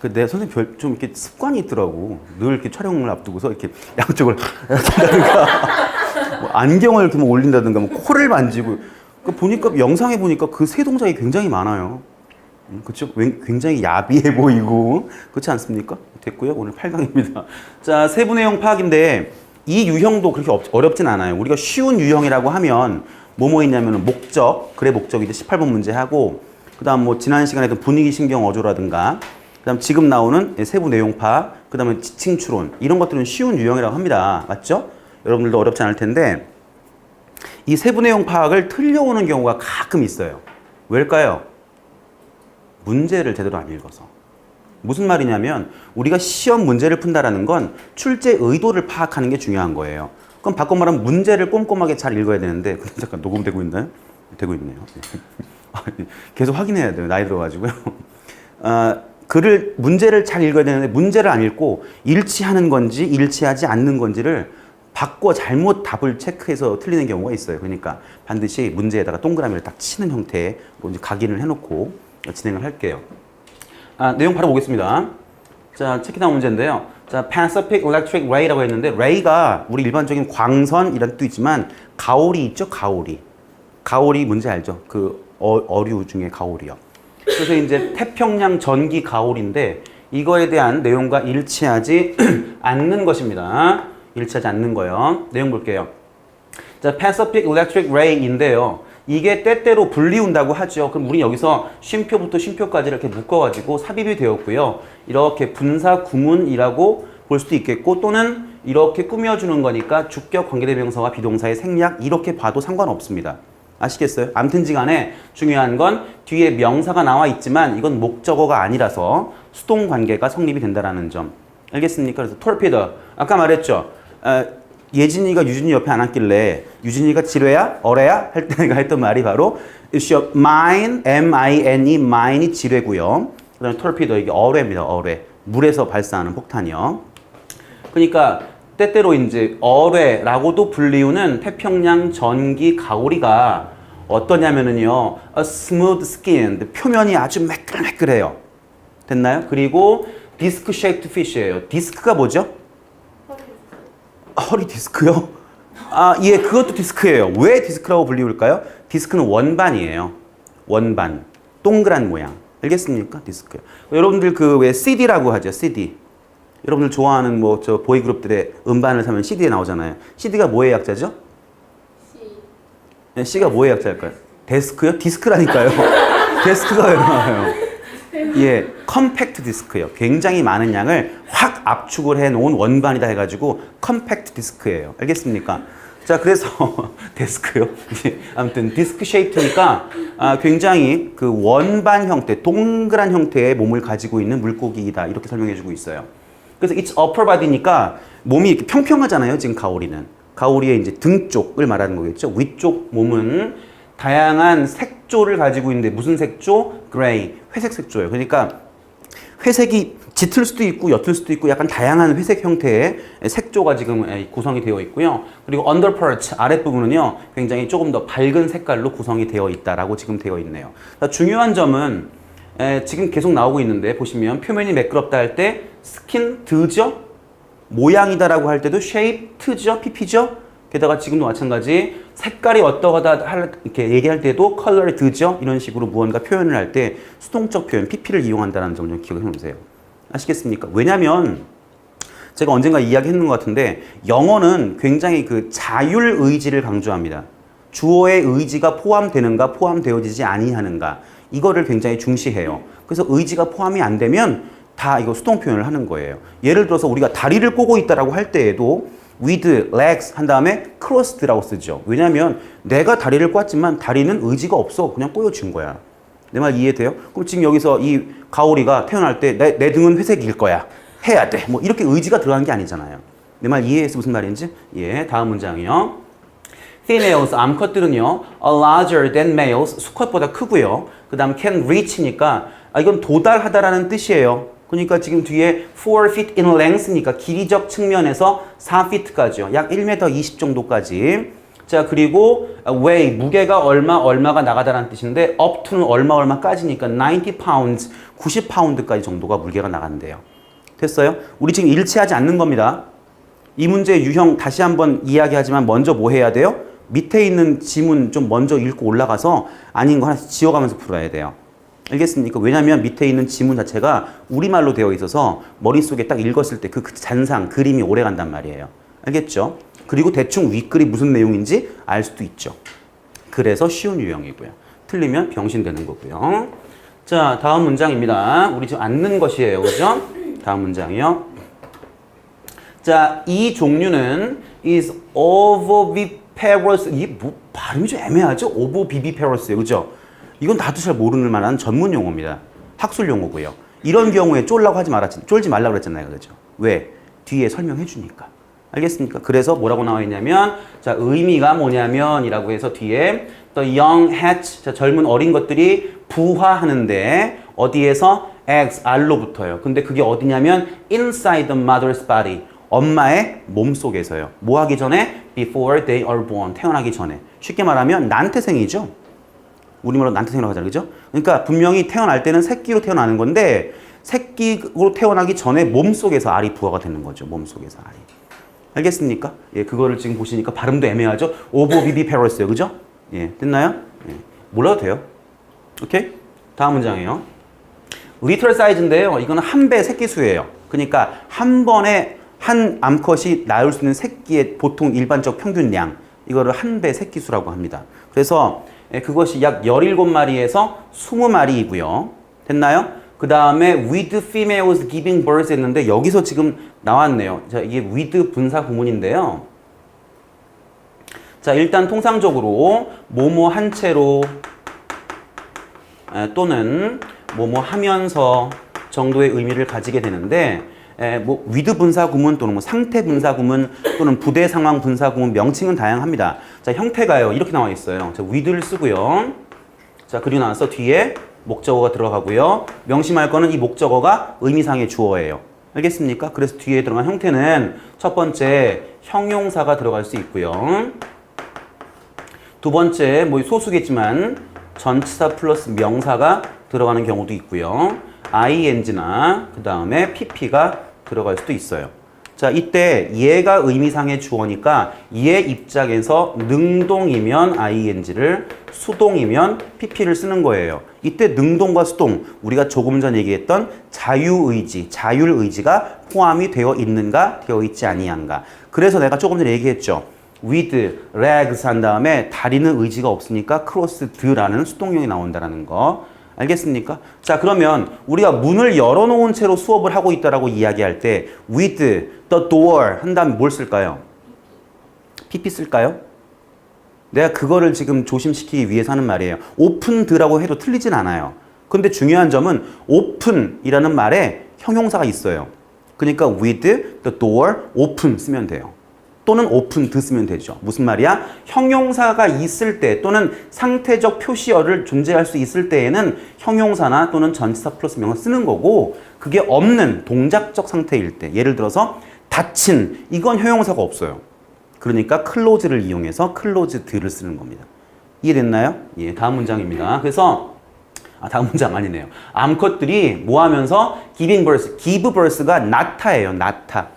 그 내 선생님 좀 이렇게 습관이 있더라고. 늘 이렇게 촬영을 앞두고서 이렇게 양쪽을 한다든가, 뭐 안경을 이렇게 뭐 올린다든가, 뭐 코를 만지고. 그 보니까 영상에 보니까 그 세 동작이 굉장히 많아요. 그렇죠? 굉장히 야비해 보이고 그렇지 않습니까? 됐고요. 오늘 8강입니다. 자, 세부 내용 파악인데 이 유형도 그렇게 어렵진 않아요. 우리가 쉬운 유형이라고 하면 뭐뭐 있냐면 목적, 그래 목적이 이제 18번 문제 하고, 그다음 뭐 지난 시간에 했던 분위기 신경 어조라든가, 그다음 지금 나오는 세부 내용 파악, 그다음에 지칭 추론, 이런 것들은 쉬운 유형이라고 합니다. 맞죠? 여러분들도 어렵지 않을 텐데 이 세부 내용 파악을 틀려오는 경우가 가끔 있어요. 왜일까요? 문제를 제대로 안 읽어서. 무슨 말이냐면 우리가 시험 문제를 푼다라는 건 출제 의도를 파악하는 게 중요한 거예요. 그럼 바꿔 말하면 문제를 꼼꼼하게 잘 읽어야 되는데, 근데 잠깐 녹음되고 있나요? 되고 있네요. 계속 확인해야 돼요. 나이 들어가지고요. 문제를 잘 읽어야 되는데 문제를 안 읽고 일치하는 건지 일치하지 않는 건지를 바꿔 잘못 답을 체크해서 틀리는 경우가 있어요. 그러니까 반드시 문제에다가 동그라미를 딱 치는 형태로 이제 각인을 해놓고 진행을 할게요. 내용 바로 보겠습니다. 자, 체크다운 문제인데요. 자, Pacific Electric Ray라고 했는데, Ray가 우리 일반적인 광선이라는 뜻도 있지만 가오리 있죠? 가오리. 가오리 문제 알죠? 그 어류 중에 가오리요. 그래서 이제 태평양 전기 가오리인데 이거에 대한 내용과 일치하지 않는 것입니다. 일치하지 않는 거요. 내용 볼게요. 자, Pacific Electric Ray인데요. 이게 때때로 불리운다고 하죠. 그럼 우리 여기서 쉼표부터 쉼표까지 이렇게 묶어가지고 삽입이 되었고요. 이렇게 분사 구문이라고 볼 수도 있겠고, 또는 이렇게 꾸며주는 거니까 주격 관계대명사와 비동사의 생략, 이렇게 봐도 상관없습니다. 아시겠어요? 암튼지 간에 중요한 건 뒤에 명사가 나와 있지만 이건 목적어가 아니라서 수동 관계가 성립이 된다는 점. 알겠습니까? 그래서 torpedo. 아까 말했죠. 예진이가 유진이 옆에 안 앉길래 유진이가 지뢰야? 어뢰야? 할 때 내가 했던 말이 바로 it's mine, M-I-N-E, mine이 지뢰고요. 그 다음에 torpedo, 이게 어뢰입니다. 어뢰. 물에서 발사하는 폭탄이요. 그러니까 때때로 이제 어뢰라고도 불리우는 태평양 전기 가오리가 어떠냐면은요, a smooth skinned, 표면이 아주 매끌매끌해요. 됐나요? 그리고 disc shaped fish예요. 디스크가 뭐죠? 허리 디스크요? 예, 그것도 디스크예요. 왜 디스크라고 불리울까요? 디스크는 원반이에요. 원반. 동그란 모양. 알겠습니까? 디스크요. 여러분들 그 왜 CD라고 하죠? CD. 여러분들 좋아하는 뭐 저 보이그룹들의 음반을 사면 CD에 나오잖아요. CD가 뭐의 약자죠? C. C가 뭐의 약자일까요? 데스크요? 디스크라니까요. 데스크가 왜 나와요? 예, 컴팩트 디스크요. 굉장히 많은 양을 확 압축을 해놓은 원반이다 해가지고 컴팩트 디스크예요. 알겠습니까? 자, 그래서 데스크요. 아무튼 디스크 쉐이프니까 굉장히 그 원반 형태, 동그란 형태의 몸을 가지고 있는 물고기이다. 이렇게 설명해주고 있어요. 그래서 it's upper body니까 몸이 이렇게 평평하잖아요. 지금 가오리는. 가오리의 이제 등 쪽을 말하는 거겠죠. 위쪽 몸은 다양한 색조를 가지고 있는데 무슨 색조? 그레이, 회색 색조예요. 그러니까 회색이 짙을 수도 있고 옅을 수도 있고 약간 다양한 회색 형태의 색조가 지금 구성이 되어 있고요. 그리고 underpart, 아랫부분은요, 굉장히 조금 더 밝은 색깔로 구성이 되어 있다라고 지금 되어 있네요. 중요한 점은 지금 계속 나오고 있는데 보시면 표면이 매끄럽다 할 때 스킨 드죠? 모양이다라고 할 때도 shaped죠? pp죠? 게다가 지금도 마찬가지 색깔이 어떠하다 이렇게 얘기할 때도 colored죠? 이런 식으로 무언가 표현을 할 때 수동적 표현, pp를 이용한다는 점 좀 기억해 놓으세요. 아시겠습니까? 왜냐면 제가 언젠가 이야기했는 것 같은데 영어는 굉장히 그 자율 의지를 강조합니다. 주어의 의지가 포함되는가 포함되어지지 아니하는가, 이거를 굉장히 중시해요. 그래서 의지가 포함이 안 되면 다 이거 수동 표현을 하는 거예요. 예를 들어서 우리가 다리를 꼬고 있다라고 할 때에도 with legs 한 다음에 crossed라고 쓰죠. 왜냐하면 내가 다리를 꼬았지만 다리는 의지가 없어. 그냥 꼬여진 거야. 내 말 이해돼요? 그럼 지금 여기서 이 가오리가 태어날 때 내 등은 회색일 거야. 해야 돼. 뭐 이렇게 의지가 들어간 게 아니잖아요. 내 말 이해해서 무슨 말인지? 예, 다음 문장이요. Females, 암컷들은요, are larger than males, 수컷보다 크고요. 그 다음 can reach니까 이건 도달하다라는 뜻이에요. 그러니까 지금 뒤에 4 feet in length니까 길이적 측면에서 4 feet까지요. 약 1m 20 정도까지 자, 그리고 weigh, 무게가 얼마가 나가다라는 뜻인데 up to는 얼마까지니까 90 pounds, 90파운드까지 정도가 무게가 나간대요. 됐어요? 우리 지금 일치하지 않는 겁니다. 이 문제의 유형 다시 한번 이야기하지만 먼저 뭐 해야 돼요? 밑에 있는 지문 좀 먼저 읽고 올라가서 아닌 거 하나씩 지워가면서 풀어야 돼요. 알겠습니까? 왜냐하면 밑에 있는 지문 자체가 우리말로 되어 있어서 머릿속에 딱 읽었을 때 그 잔상, 그림이 오래 간단 말이에요. 알겠죠? 그리고 대충 윗글이 무슨 내용인지 알 수도 있죠. 그래서 쉬운 유형이고요. 틀리면 병신되는 거고요. 자, 다음 문장입니다. 우리 지금 앉는 것이에요. 그죠? 다음 문장이요. 자, 이 종류는 is ovoviparous. 이게 뭐 발음이 좀 애매하죠? ovoviparous요. 그죠? 이건 나도 잘 모르는 만한 전문 용어입니다. 학술 용어고요. 이런 경우에 쫄지 말라고 그랬잖아요. 그죠? 왜? 뒤에 설명해 주니까. 알겠습니까? 그래서 뭐라고 나와 있냐면, 자, 의미가 뭐냐면 이라고 해서 뒤에 the young hatch, 자, 젊은 어린 것들이 부화하는데 어디에서? eggs, 알로부터요. 근데 그게 어디냐면 inside the mother's body, 엄마의 몸 속에서요. 뭐 하기 전에? before they are born, 태어나기 전에. 쉽게 말하면 난태생이죠. 우리말로 난태생이라고 하잖아요. 그죠? 그러니까 분명히 태어날 때는 새끼로 태어나는 건데 새끼로 태어나기 전에 몸 속에서 알이 부화가 되는 거죠. 몸 속에서 알이. 알겠습니까? 예, 그거를 지금 보시니까 발음도 애매하죠? 오보비비페러스요. 그죠? 예, 됐나요? 예, 몰라도 돼요. 오케이? 다음 문장이에요. 리터럴 사이즈인데요. 이거는 한 배 새끼 수예요. 그러니까 한 번에 한 암컷이 낳을 수 있는 새끼의 보통 일반적 평균량. 이거를 한 배 새끼 수라고 합니다. 그래서 예, 그것이 약 17마리에서 20마리이고요. 됐나요? 그 다음에 with females giving birth 했는데 여기서 지금 나왔네요. 자, 이게 with 분사 구문인데요. 자, 일단 통상적으로 뭐뭐 한 채로 또는 뭐뭐 하면서 정도의 의미를 가지게 되는데 뭐 with 분사 구문 또는 뭐 상태 분사 구문 또는 부대 상황 분사 구문 명칭은 다양합니다. 자, 형태가요. 이렇게 나와 있어요. 자, with를 쓰고요. 자, 그리고 나서 뒤에 목적어가 들어가고요. 명심할 거는 이 목적어가 의미상의 주어예요. 알겠습니까? 그래서 뒤에 들어간 형태는 첫 번째 형용사가 들어갈 수 있고요. 두 번째 뭐 소수겠지만 전치사 플러스 명사가 들어가는 경우도 있고요. ing나 그 다음에 pp가 들어갈 수도 있어요. 자, 이때 얘가 의미상의 주어니까 얘 입장에서 능동이면 ing를, 수동이면 pp를 쓰는 거예요. 이때 능동과 수동, 우리가 조금 전 얘기했던 자유의지, 자율의지가 포함이 되어 있는가, 되어 있지 아니한가. 그래서 내가 조금 전에 얘기했죠. with, legs 한 다음에 다리는 의지가 없으니까 crossed라는 수동형이 나온다는 거. 알겠습니까? 자, 그러면 우리가 문을 열어놓은 채로 수업을 하고 있다라고 이야기할 때 with the door 한 다음에 뭘 쓸까요? pp 쓸까요? 내가 그거를 지금 조심시키기 위해서 하는 말이에요. opened라고 해도 틀리진 않아요. 근데 중요한 점은 open이라는 말에 형용사가 있어요. 그러니까 with the door open 쓰면 돼요. 또는 opened 쓰면 되죠. 무슨 말이야? 형용사가 있을 때 또는 상태적 표시어를 존재할 수 있을 때에는 형용사나 또는 전치사 플러스 명사 쓰는 거고 그게 없는 동작적 상태일 때 예를 들어서 닫힌 이건 형용사가 없어요. 그러니까 close를 이용해서 closed를 쓰는 겁니다. 이해됐나요? 예, 다음 문장입니다. 그래서 다음 문장 아니네요. 암컷들이 뭐 하면서 giving birth, give birth가 낳다예요. 낳다.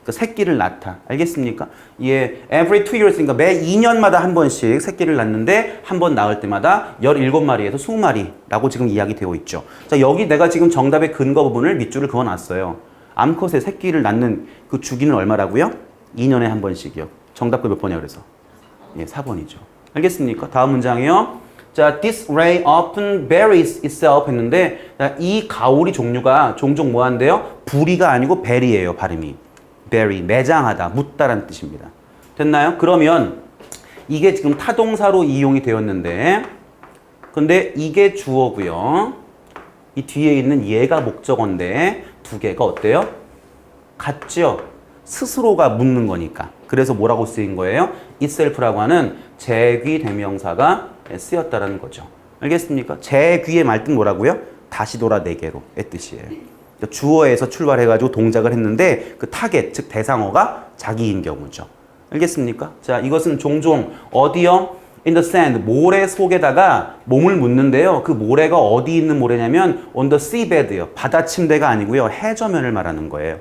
새끼를 낳다. 알겠습니까? 예, every 2 years, 그러니까 매 2년마다 한 번씩 새끼를 낳는데 한 번 낳을 때마다 17마리에서 20마리라고 지금 이야기되어 있죠. 자, 여기 내가 지금 정답의 근거 부분을 밑줄을 그어놨어요. 암컷의 새끼를 낳는 그 주기는 얼마라고요? 2년에 한 번씩이요. 정답도 몇 번이야 그래서? 예, 4번이죠. 알겠습니까? 다음 문장이요. 자, this ray often buries itself 했는데 자, 이 가오리 종류가 종종 뭐 한대요? 부리가 아니고 베리예요, 발음이. bury, 매장하다, 묻다라는 뜻입니다. 됐나요? 그러면 이게 지금 타동사로 이용이 되었는데 근데 이게 주어고요. 이 뒤에 있는 얘가 목적어인데 두 개가 어때요? 같죠? 스스로가 묻는 거니까. 그래서 뭐라고 쓰인 거예요? itself라고 하는 재귀 대명사가 쓰였다라는 거죠. 알겠습니까? 재귀의 말뜻 뭐라고요? 다시 돌아 내게로의 뜻이에요. 주어에서 출발해가지고 동작을 했는데 그 타겟, 즉 대상어가 자기인 경우죠. 알겠습니까? 자, 이것은 종종 어디요? In the sand, 모래 속에다가 몸을 묻는데요. 그 모래가 어디 있는 모래냐면 on the seabed요. 바다 침대가 아니고요. 해저면을 말하는 거예요.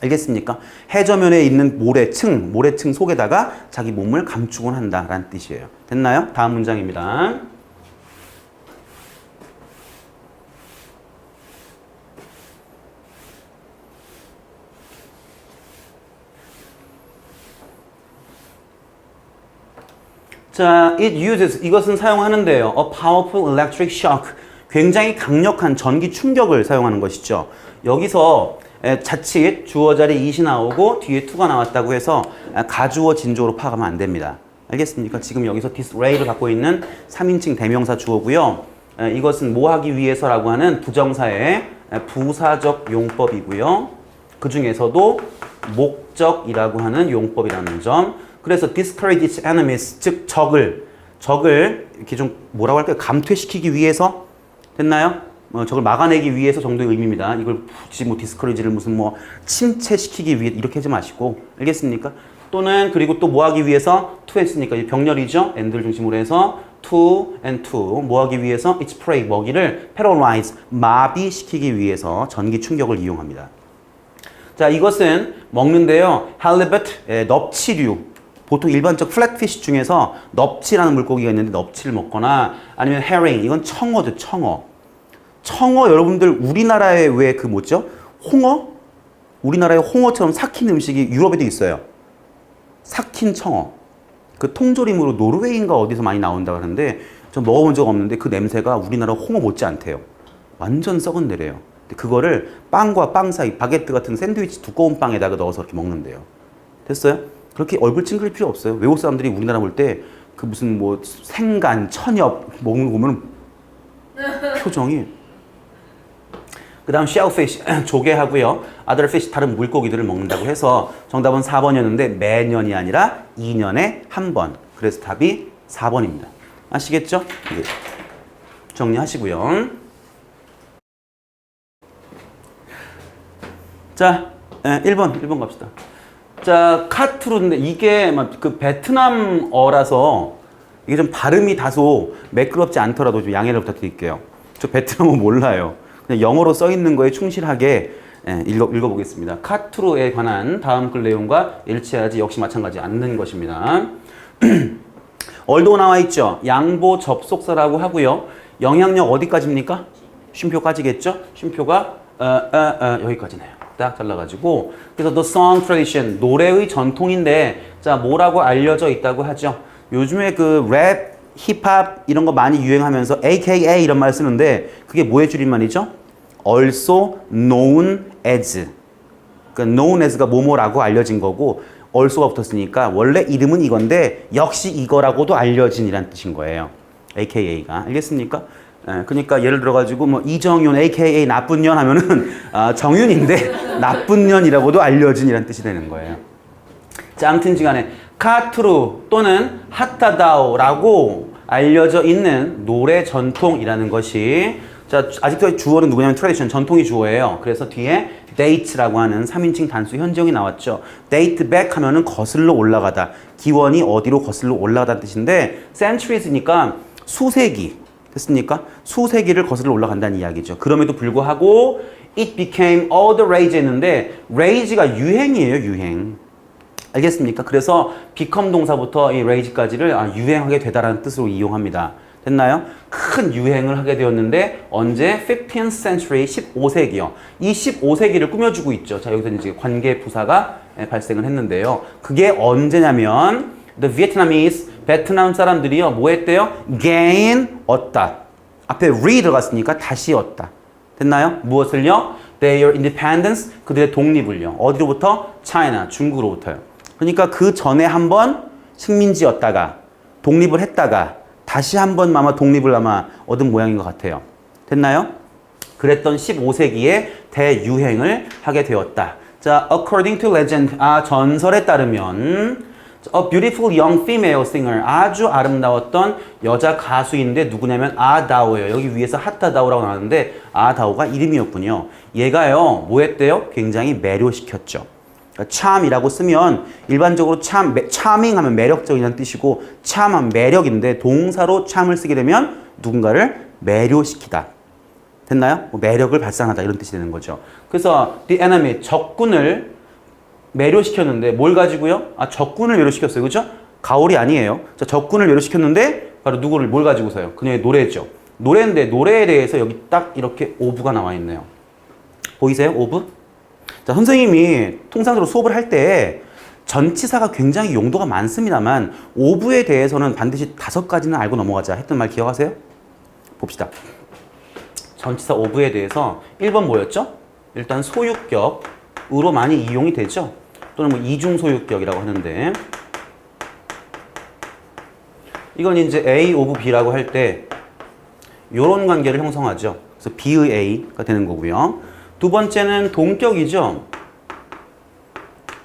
알겠습니까? 해저면에 있는 모래층 속에다가 자기 몸을 감추곤 한다라는 뜻이에요. 됐나요? 다음 문장입니다. 자, it uses, 이것은 사용하는데요. A powerful electric shock, 굉장히 강력한 전기 충격을 사용하는 것이죠. 여기서 자칫 주어 자리에 it이 나오고 뒤에 to가 나왔다고 해서 가주어 진주어로 파악하면 안 됩니다. 알겠습니까? 지금 여기서 this ray를 갖고 있는 3인칭 대명사 주어고요. 이것은 뭐 하기 위해서라고 하는 부정사의 부사적 용법이고요. 그 중에서도 목적이라고 하는 용법이라는 점. 그래서 discourage its enemies, 즉 적을 이렇게 좀 뭐라고 할까요? 감퇴시키기 위해서 됐나요? 적을 막아내기 위해서 정도의 의미입니다. 이걸 굳이 뭐 discourage를 무슨 뭐 침체시키기 위해 이렇게 하지 마시고 알겠습니까? 또는 그리고 또 뭐 하기 위해서 to 했으니까 병렬이죠. and를 중심으로 해서 to and to 뭐 하기 위해서 its prey 먹이를 paralyze 마비시키기 위해서 전기 충격을 이용합니다. 자, 이것은 먹는데요. halibut 넙치류. 보통 일반적 플랫피쉬 중에서 넙치라는 물고기가 있는데 넙치를 먹거나 아니면 herring, 이건 청어죠, 청어. 청어 여러분들 우리나라에 왜 그 뭐죠? 홍어? 우리나라에 홍어처럼 삭힌 음식이 유럽에도 있어요. 삭힌 청어. 그 통조림으로 노르웨이인가 어디서 많이 나온다고 하는데 전 먹어본 적 없는데 그 냄새가 우리나라 홍어 못지 않대요. 완전 썩은 데래요. 그거를 빵과 빵 사이, 바게트 같은 샌드위치 두꺼운 빵에다가 넣어서 이렇게 먹는데요. 됐어요? 그렇게 얼굴 찡그릴 필요 없어요. 외국 사람들이 우리나라 볼 때 그 무슨 뭐 생간, 천엽 먹는 거 보면 표정이. 그 다음 shellfish, 조개하고요. other fish, 다른 물고기들을 먹는다고 해서 정답은 4번이었는데 매년이 아니라 2년에 한 번. 그래서 답이 4번입니다. 아시겠죠? 네. 정리하시고요. 자, 1번 갑시다. 자, 카트루인데 이게 막 그 베트남어라서 이게 좀 발음이 다소 매끄럽지 않더라도 좀 양해를 부탁드릴게요. 저 베트남어 몰라요. 그냥 영어로 써 있는 거에 충실하게 읽어보겠습니다. 카트루에 관한 다음 글 내용과 일치하지 역시 마찬가지 않는 것입니다. 얼도 나와 있죠. 양보 접속사라고 하고요. 영향력 어디까지입니까? 쉼표까지겠죠? 쉼표가 여기까지네요. 딱 잘라가지고 그래서 the song tradition 노래의 전통인데 자 뭐라고 알려져 있다고 하죠. 요즘에 그 랩, 힙합 이런 거 많이 유행하면서 AKA 이런 말 쓰는데 그게 뭐의 줄임말이죠? also known as. 그러니까 known as가 뭐뭐라고 알려진 거고 also가 붙었으니까 원래 이름은 이건데 역시 이거라고도 알려진이란 뜻인 거예요. AKA가. 알겠습니까? 그러니까 예를 들어가지고 뭐 이정윤 AKA 나쁜 년 하면은 정윤인데 나쁜 년이라고도 알려진이란 뜻이 되는 거예요. 자, 아무튼지간에 카트루 또는 하타다오라고 알려져 있는 노래 전통이라는 것이 자 아직도 주어는 누구냐면 트레디션 전통이 주어예요. 그래서 뒤에 date라고 하는 3인칭 단수 현정이 나왔죠. date back 하면은 거슬러 올라가다. 기원이 어디로 거슬러 올라가다는 뜻인데 centuries니까 수세기. 됐습니까? 수세기를 거슬러 올라간다는 이야기죠. 그럼에도 불구하고 it became all the rage 했는데 rage가 유행이에요, 유행. 알겠습니까? 그래서 become 동사부터 이 rage까지를 유행하게 되다라는 뜻으로 이용합니다. 됐나요? 큰 유행을 하게 되었는데 언제? 15th century, 15세기요. 이 15세기를 꾸며주고 있죠. 자, 여기서 이제 관계 부사가 발생을 했는데요. 그게 언제냐면 the Vietnamese 베트남 사람들이요 뭐 했대요? gain 얻다. 앞에 re 들어갔으니까 다시 얻다. 됐나요? 무엇을요? their independence 그들의 독립을요. 어디로부터? China 중국으로부터요. 그러니까 그 전에 한번 식민지였다가 독립을 했다가 다시 한번 아마 독립을 아마 얻은 모양인 것 같아요. 됐나요? 그랬던 15세기에 대유행을 하게 되었다. 자, according to legend 전설에 따르면 A beautiful young female singer. 아주 아름다웠던 여자 가수인데 누구냐면 아다오예요. 여기 위에서 하타다오라고 나왔는데 아다오가 이름이었군요. 얘가요, 뭐 했대요? 굉장히 매료시켰죠. 그러니까 charm이라고 쓰면 일반적으로 charming 하면 매력적이라는 뜻이고 charm 하면 매력인데 동사로 charm을 쓰게 되면 누군가를 매료시키다. 됐나요? 뭐 매력을 발산하다 이런 뜻이 되는 거죠. 그래서 the enemy, 적군을 매료시켰는데 뭘 가지고요? 적군을 매료시켰어요. 그죠? 가오리 아니에요. 자, 적군을 매료시켰는데 바로 누구를 뭘 가지고서요? 그녀의 노래죠. 노래인데 노래에 대해서 여기 딱 이렇게 오브가 나와 있네요. 보이세요? 오브? 자, 선생님이 통상적으로 수업을 할 때 전치사가 굉장히 용도가 많습니다만 오브에 대해서는 반드시 5가지는 알고 넘어가자 했던 말 기억하세요? 봅시다. 전치사 오브에 대해서 1번 뭐였죠? 일단 소유격으로 많이 이용이 되죠. 또는 뭐 이중소유격이라고 하는데 이건 이제 A 오브 B라고 할 때 이런 관계를 형성하죠. 그래서 B의 A가 되는 거고요. 두 번째는 동격이죠.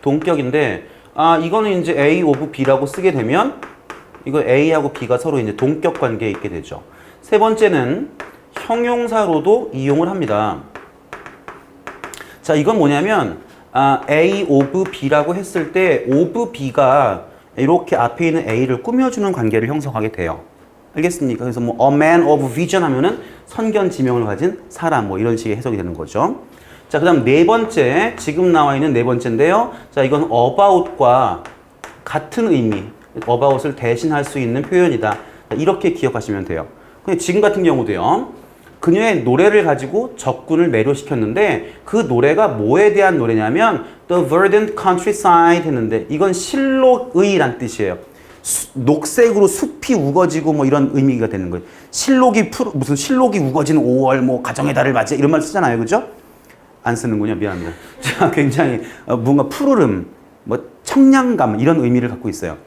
동격인데 이거는 이제 A 오브 B라고 쓰게 되면 이거 A하고 B가 서로 이제 동격 관계에 있게 되죠. 세 번째는 형용사로도 이용을 합니다. 자, 이건 뭐냐면 A 오브 B라고 했을 때 오브 B가 이렇게 앞에 있는 A를 꾸며주는 관계를 형성하게 돼요. 알겠습니까? 그래서 뭐 a man of vision 하면은 선견 지명을 가진 사람 뭐 이런 식의 해석이 되는 거죠. 자, 그다음 네 번째, 지금 나와 있는 네 번째인데요. 자, 이건 about과 같은 의미, about을 대신할 수 있는 표현이다. 이렇게 기억하시면 돼요. 근데 지금 같은 경우도요. 그녀의 노래를 가지고 적군을 매료시켰는데 그 노래가 뭐에 대한 노래냐면 The Verdant Countryside 했는데 이건 실록의란 뜻이에요. 녹색으로 숲이 우거지고 뭐 이런 의미가 되는 거예요. 무슨 실록이 우거진 5월 뭐 가정의 달을 맞이해 이런 말 쓰잖아요. 그죠? 안 쓰는군요. 미안합니다. 자, 굉장히 뭔가 푸르름, 뭐 청량감 이런 의미를 갖고 있어요.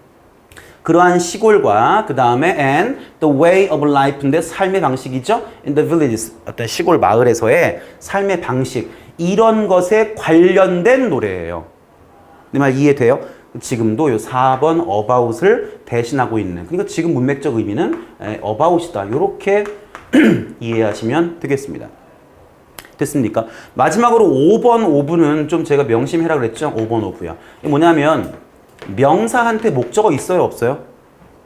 그러한 시골과 그 다음에 and the way of life인데 삶의 방식이죠. in the villages 어떤 시골 마을에서의 삶의 방식 이런 것에 관련된 노래예요. 내 말 이해돼요? 지금도 요 4번 about을 대신하고 있는 그러니까 지금 문맥적 의미는 about이다. 이렇게 이해하시면 되겠습니다. 됐습니까? 마지막으로 5번 오브는 좀 제가 명심해라 그랬죠. 5번 오브야. 이게 뭐냐면 명사한테 목적어 있어요? 없어요?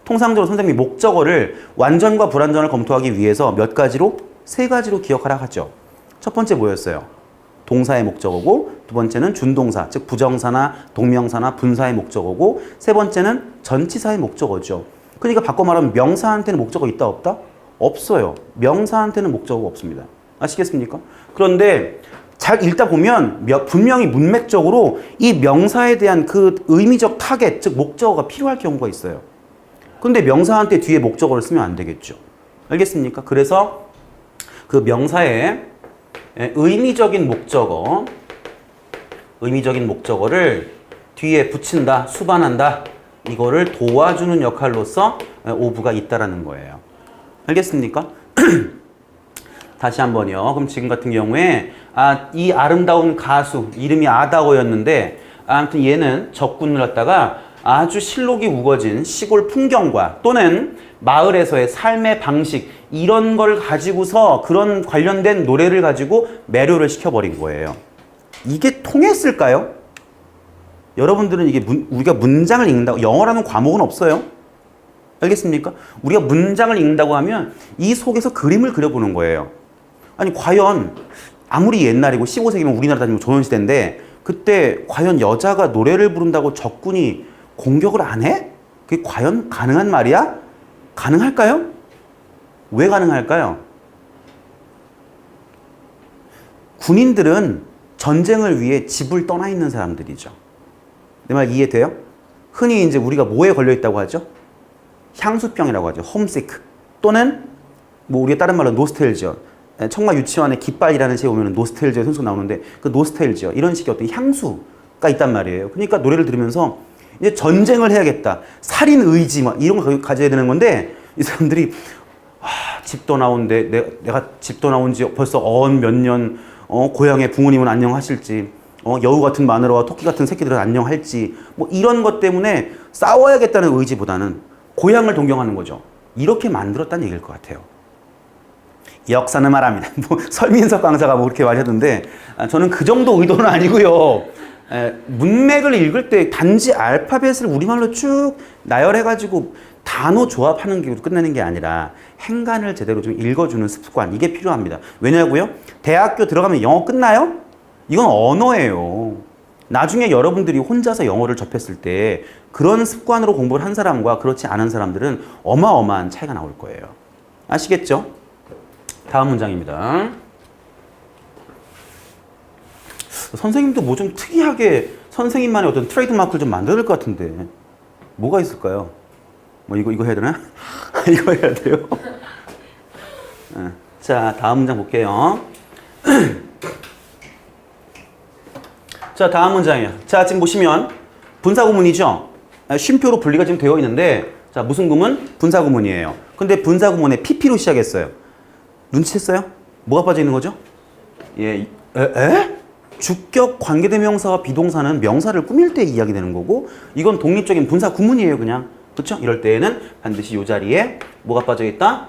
통상적으로 선생님이 목적어를 완전과 불완전을 검토하기 위해서 몇 가지로? 3가지로 기억하라 하죠. 첫 번째 뭐였어요? 동사의 목적어고 두 번째는 준동사, 즉 부정사나 동명사나 분사의 목적어고 세 번째는 전치사의 목적어죠. 그러니까 바꿔 말하면 명사한테는 목적어 있다 없다? 없어요. 명사한테는 목적어가 없습니다. 아시겠습니까? 그런데 잘 읽다 보면 분명히 문맥적으로 이 명사에 대한 그 의미적 타겟, 즉 목적어가 필요할 경우가 있어요. 근데 명사한테 뒤에 목적어를 쓰면 안 되겠죠. 알겠습니까? 그래서 그 명사의 의미적인 목적어를 뒤에 붙인다, 수반한다. 이거를 도와주는 역할로서 오브가 있다라는 거예요. 알겠습니까? 다시 한번요. 그럼 지금 같은 경우에 이 아름다운 가수 이름이 아다오였는데 아무튼 얘는 적군을 갖다가 아주 실록이 우거진 시골 풍경과 또는 마을에서의 삶의 방식 이런 걸 가지고서 그런 관련된 노래를 가지고 매료를 시켜버린 거예요. 이게 통했을까요? 여러분들은 이게 우리가 문장을 읽는다고 영어라는 과목은 없어요. 알겠습니까? 우리가 문장을 읽는다고 하면 이 속에서 그림을 그려보는 거예요. 아니 과연 아무리 옛날이고 15세기면 우리나라 다니면 조선시대인데 그때 과연 여자가 노래를 부른다고 적군이 공격을 안 해? 그게 과연 가능한 말이야? 가능할까요? 왜 가능할까요? 군인들은 전쟁을 위해 집을 떠나 있는 사람들이죠. 내 말 이해돼요? 흔히 이제 우리가 뭐에 걸려 있다고 하죠? 향수병이라고 하죠. 홈시크 또는 뭐 우리가 다른 말로 노스텔지어. 청마 유치원에 깃발이라는 시에 보면 노스텔지어 선수가 나오는데 그 노스텔지어 이런 식의 어떤 향수가 있단 말이에요. 그러니까 노래를 들으면서 이제 전쟁을 해야겠다. 살인 의지 막 이런 걸 가져야 되는 건데 이 사람들이 집도 나온데 내가 집도 나온 지 벌써 몇 년 고향의 부모님은 안녕하실지 여우 같은 마누라와 토끼 같은 새끼들은 안녕할지 뭐 이런 것 때문에 싸워야겠다는 의지보다는 고향을 동경하는 거죠. 이렇게 만들었다는 얘기일 것 같아요. 역사는 말합니다. 뭐 설민석 강사가 뭐 그렇게 말하던데 저는 그 정도 의도는 아니고요. 문맥을 읽을 때 단지 알파벳을 우리말로 쭉 나열해가지고 단어 조합하는 게 끝내는 게 아니라 행간을 제대로 좀 읽어주는 습관, 이게 필요합니다. 왜냐고요? 대학교 들어가면 영어 끝나요? 이건 언어예요. 나중에 여러분들이 혼자서 영어를 접했을 때 그런 습관으로 공부를 한 사람과 그렇지 않은 사람들은 어마어마한 차이가 나올 거예요. 아시겠죠? 다음 문장입니다. 선생님도 뭐 좀 특이하게 선생님만의 어떤 트레이드 마크를 좀 만들어야 될 것 같은데 뭐가 있을까요? 뭐 이거 해야 되나? 이거 해야 돼요? 자, 다음 문장 볼게요. 자, 다음 문장이에요. 자, 지금 보시면 분사구문이죠? 쉼표로 분리가 지금 되어 있는데, 자, 무슨 구문? 분사구문이에요. 근데 분사구문에 PP로 시작했어요. 눈치챘어요? 뭐가 빠져 있는 거죠? 예, 주격 관계대명사와 비동사는 명사를 꾸밀 때 이야기되는 거고, 이건 독립적인 분사구문이에요, 그냥. 그렇죠? 이럴 때에는 반드시 이 자리에 뭐가 빠져 있다?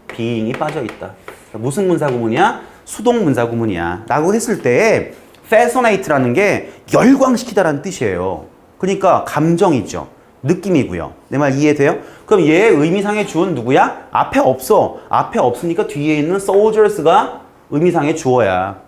being이 빠져 있다. 무슨 분사구문이야? 수동 분사구문이야. 라고 했을 때 fascinate라는 게 열광시키다라는 뜻이에요. 그러니까 감정이죠. 느낌이고요. 내 말 이해돼요? 그럼 얘의 의미상의 주어는 누구야? 앞에 없어. 앞에 없으니까 뒤에 있는 soldiers가 의미상의 주어야.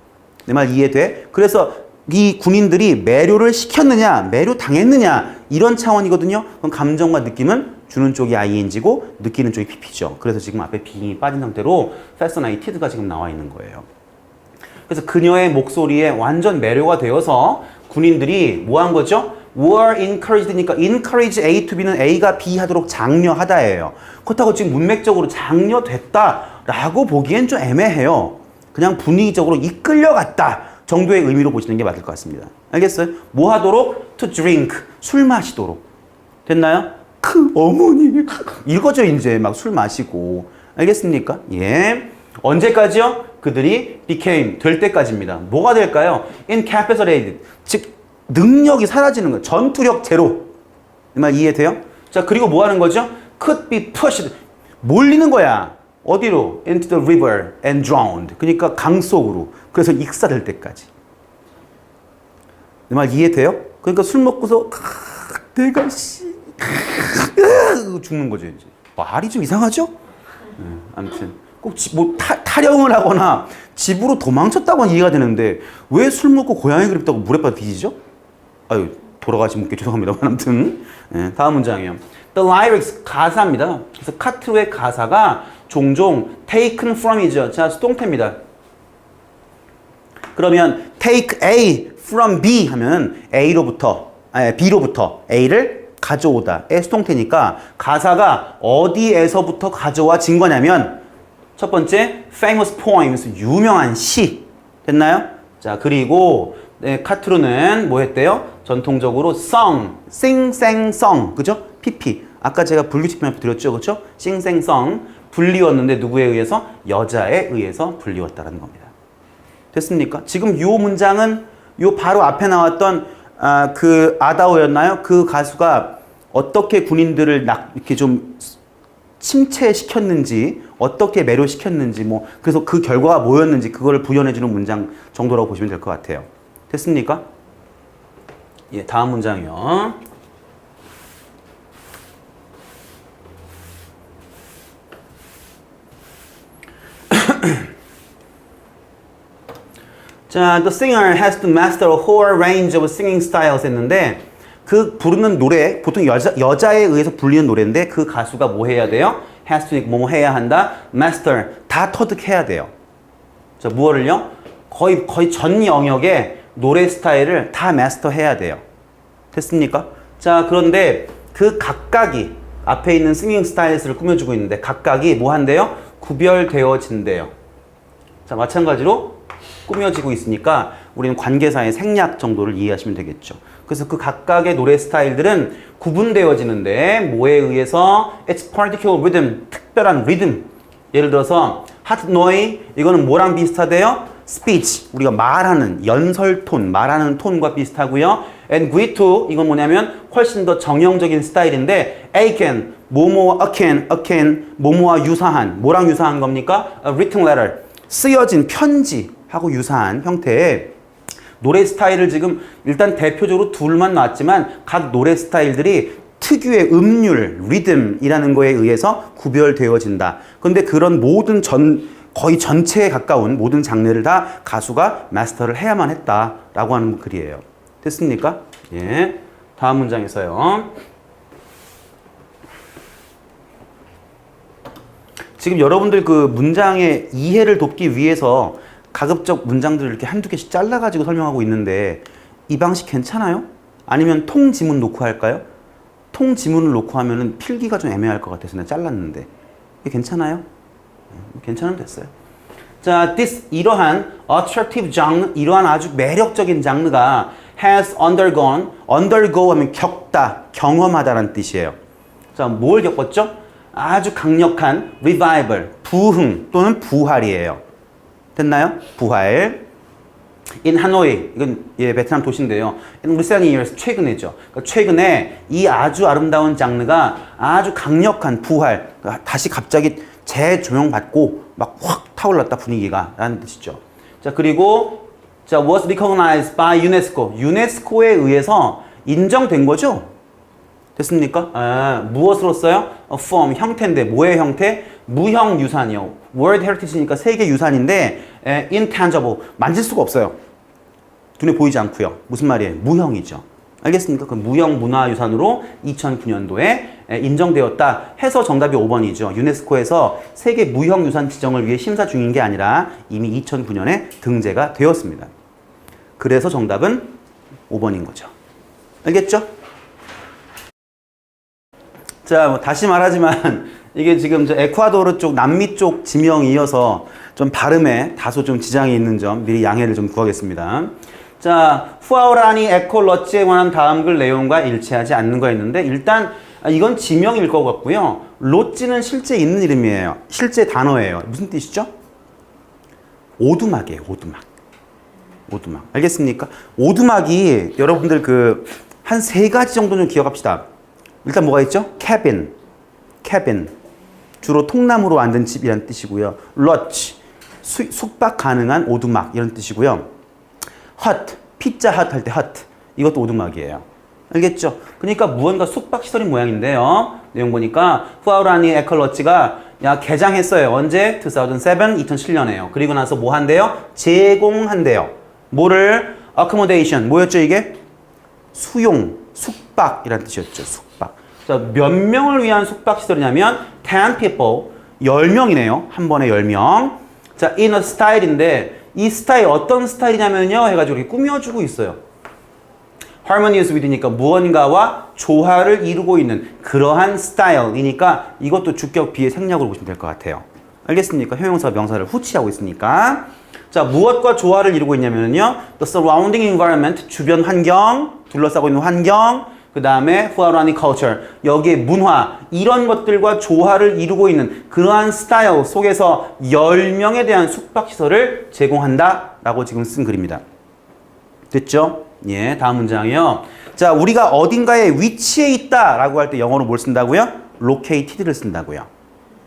내 말 이해돼? 그래서 이 군인들이 매료를 시켰느냐, 매료 당했느냐 이런 차원이거든요. 그럼 감정과 느낌은 주는 쪽이 ing고 느끼는 쪽이 pp죠. 그래서 지금 앞에 being이 빠진 상태로 fascinated가 지금 나와 있는 거예요. 그래서 그녀의 목소리에 완전 매료가 되어서 군인들이 뭐 한 거죠? were encouraged니까 encourage A to B는 A가 B 하도록 장려하다예요. 그렇다고 지금 문맥적으로 장려됐다라고 보기엔 좀 애매해요. 그냥 분위기적으로 이끌려갔다 정도의 의미로 보시는 게 맞을 것 같습니다. 알겠어요? 뭐 하도록? to drink, 술 마시도록. 됐나요? 어머니. 이거죠, 이제 막 술 마시고. 알겠습니까? 예. 언제까지요? 그들이 became, 될 때까지입니다. 뭐가 될까요? incapacitated, 즉 능력이 사라지는 거예요. 전투력 제로. 이 말 이해돼요? 자, 그리고 뭐 하는 거죠? could be pushed, 몰리는 거야. 어디로? into the river and drowned. 그러니까 강 속으로. 그래서 익사될 때까지. 내 말 이해돼요? 그러니까 술 먹고서 내가 죽는 거죠, 이제. 말이 좀 이상하죠? 아무튼 꼭 뭐 타령을 하거나 집으로 도망쳤다고는 이해가 되는데 왜 술 먹고 고양이 그립다고 물에 빠져 뒤지죠? 아유, 돌아가신 분께 죄송합니다. 아무튼 다음 문장이에요. The lyrics, 가사입니다. 그래서 카트로의 가사가 종종 taken from이죠. 자, 수동태입니다. 그러면 take A from B 하면 B로부터 A를 가져오다의 수동태니까 가사가 어디에서부터 가져와진 거냐면 첫 번째 famous poems, 유명한 시. 됐나요? 자, 그리고 카트루는 뭐 했대요? 전통적으로 song, sing-sang-song, 그죠? PP. 아까 제가 불규칙변 드렸죠, 그죠? sing-sang-song, 불리웠는데 누구에 의해서? 여자에 의해서 불리웠다는 겁니다. 됐습니까? 지금 요 문장은 요 바로 앞에 나왔던 그 아다오였나요? 그 가수가 어떻게 군인들을 이렇게 좀 침체시켰는지, 어떻게 매료시켰는지, 뭐 그래서 그 결과가 뭐였는지 그거를 부연해주는 문장 정도라고 보시면 될 것 같아요. 됐습니까? 예, 다음 문장이요. 자, the singer has to master a whole range of singing styles 했는데 그 부르는 노래, 보통 여자에 의해서 불리는 노래인데 그 가수가 뭐 해야 돼요? has to, 뭐 해야 한다? master, 다 터득해야 돼요. 자, 무엇을요? 거의 전 영역의 노래 스타일을 다 마스터 해야 돼요. 됐습니까? 자, 그런데 그 각각이 앞에 있는 싱잉 스타일스를 꾸며주고 있는데 각각이 뭐 한대요? 구별되어진대요. 자, 마찬가지로 꾸며지고 있으니까 우리는 관계사의 생략 정도를 이해하시면 되겠죠. 그래서 그 각각의 노래 스타일들은 구분되어지는데 뭐에 의해서? It's particular rhythm, 특별한 리듬. 예를 들어서 하트노이, 이거는 뭐랑 비슷하대요? speech, 우리가 말하는 연설톤, 말하는 톤과 비슷하고요. and guitu, 이건 뭐냐면 훨씬 더 정형적인 스타일인데 akin, 뭐뭐와 akin, 뭐뭐와 유사한, 뭐랑 유사한 겁니까? A written letter, 쓰여진 편지하고 유사한 형태의 노래 스타일을 지금 일단 대표적으로 둘만 놨지만 각 노래 스타일들이 특유의 음률, 리듬이라는 거에 의해서 구별되어진다. 그런데 그런 모든 거의 전체에 가까운 모든 장르를 다 가수가 마스터를 해야만 했다라고 하는 글이에요. 됐습니까? 예. 다음 문장에서요. 지금 여러분들 그 문장의 이해를 돕기 위해서 가급적 문장들을 이렇게 한두 개씩 잘라가지고 설명하고 있는데 이 방식 괜찮아요? 아니면 통지문 놓고 할까요? 통지문을 놓고 하면은 필기가 좀 애매할 것 같아서 내가 잘랐는데 이게 괜찮아요? 괜찮으면 됐어요. 자, 이러한 attractive genre, 이러한 아주 매력적인 장르가 has undergo 하면 겪다, 경험하다라는 뜻이에요. 자, 뭘 겪었죠? 아주 강력한 revival, 부흥 또는 부활이에요. 됐나요? 부활. In Hanoi, 이건 베트남 도시인데요. In recent years, 최근에죠. 그러니까 최근에 이 아주 아름다운 장르가 아주 강력한 부활, 그러니까 다시 갑자기 재조명받고 막 확 타올랐다 분위기가 라는 뜻이죠. 자, 그리고 자, was recognized by UNESCO. 유네스코에 의해서 인정된 거죠. 됐습니까? 무엇으로써요? form, 형태인데 뭐의 형태? 무형 유산이요. World Heritage니까 세계 유산인데 intangible, 만질 수가 없어요. 눈에 보이지 않고요. 무슨 말이에요? 무형이죠. 알겠습니까? 그 무형 문화유산으로 2009년도에 인정되었다 해서 정답이 5번이죠. 유네스코에서 세계 무형유산 지정을 위해 심사 중인 게 아니라 이미 2009년에 등재가 되었습니다. 그래서 정답은 5번인 거죠. 알겠죠? 자, 뭐 다시 말하지만 이게 지금 저 에콰도르 쪽, 남미 쪽 지명이어서 좀 발음에 다소 좀 지장이 있는 점 미리 양해를 좀 구하겠습니다. 자, 후아오라니 에콜러치에 관한 다음 글 내용과 일치하지 않는 거 있는데 일단 이건 지명일 것 같고요. 로찌는 실제 있는 이름이에요. 실제 단어예요. 무슨 뜻이죠? 오두막이에요. 오두막. 오두막. 알겠습니까? 오두막이 여러분들 그 한 세 가지 정도는 기억합시다. 일단 뭐가 있죠? cabin. 주로 통나무로 만든 집이라는 뜻이고요. lodge. 숙박 가능한 오두막 이런 뜻이고요. hut. 피자 핫 할 때 hut. 이것도 오두막이에요. 알겠죠? 그러니까 무언가 숙박시설인 모양인데요. 내용 보니까 후아우라니 에컬러치가 개장했어요. 언제? 2007, 2007년에요. 그리고 나서 뭐 한대요? 제공한대요. 뭐를? accommodation. 뭐였죠 이게? 수용, 숙박이라는 뜻이었죠. 숙박. 자, 몇 명을 위한 숙박시설이냐면 10 people, 10명이네요. 한 번에 10명. 자, in a style인데 이 스타일 어떤 스타일이냐면요 해가지고 이렇게 꾸며주고 있어요. harmonious with니까 무언가와 조화를 이루고 있는 그러한 스타일이니까 이것도 주격 비의 생략으로 보시면 될 것 같아요. 알겠습니까? 형용사 명사를 후치하고 있으니까. 자, 무엇과 조화를 이루고 있냐면요. The surrounding environment, 주변 환경, 둘러싸고 있는 환경, 그 다음에 후아라니 culture, 여기에 문화, 이런 것들과 조화를 이루고 있는 그러한 스타일 속에서 10명에 대한 숙박시설을 제공한다 라고 지금 쓴 글입니다. 됐죠? 예, 다음 문장이요. 자, 우리가 어딘가에 위치해 있다 라고 할 때 영어로 뭘 쓴다고요? located를 쓴다고요.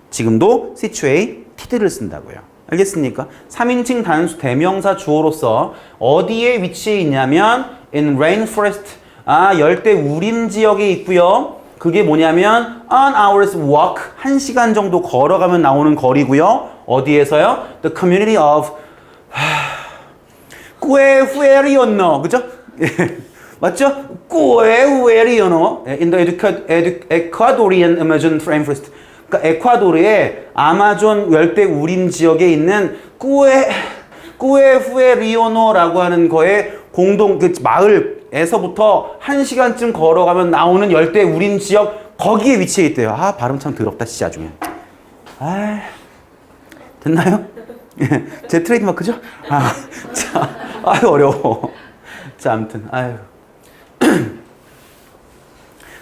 지금도 situated를 쓴다고요. 알겠습니까? 3인칭 단수 대명사 주어로서 어디에 위치해 있냐면 in rainforest, 열대 우림 지역에 있고요. 그게 뭐냐면 an hour's walk, 1시간 정도 걸어가면 나오는 거리고요. 어디에서요? The community of 꾸에후에리오노, 그죠? 맞죠? 꾸에후에리오노 in the Ecuadorian Amazon rainforest. 그러니까 에콰도르의 아마존 열대 우림 지역에 있는 꾸에후에리오노라고 하는 거에 공동 그 마을에서부터 1시간쯤 걸어가면 나오는 열대 우림 지역 거기에 위치해 있대요. 발음 참 더럽다 진짜 중에. 됐나요? 제 트레이드마크죠? 자, 어려워. 자, 아무튼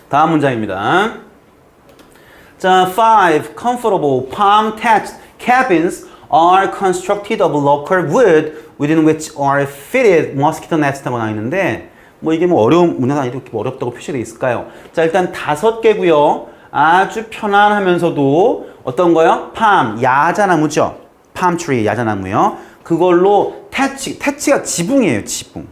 다음 문장입니다. 자, 5 comfortable palm-thatched cabins are constructed of local wood within which are fitted mosquito nets라고 나와 있는데 이게 어려운 문화가 아니고 이렇게 어렵다고 표시되어 있을까요? 자, 일단 5개고요. 아주 편안하면서도 어떤 거요? palm, 야자나무죠. palm tree, 야자나무요. 그걸로 thatch가 지붕이에요, 지붕.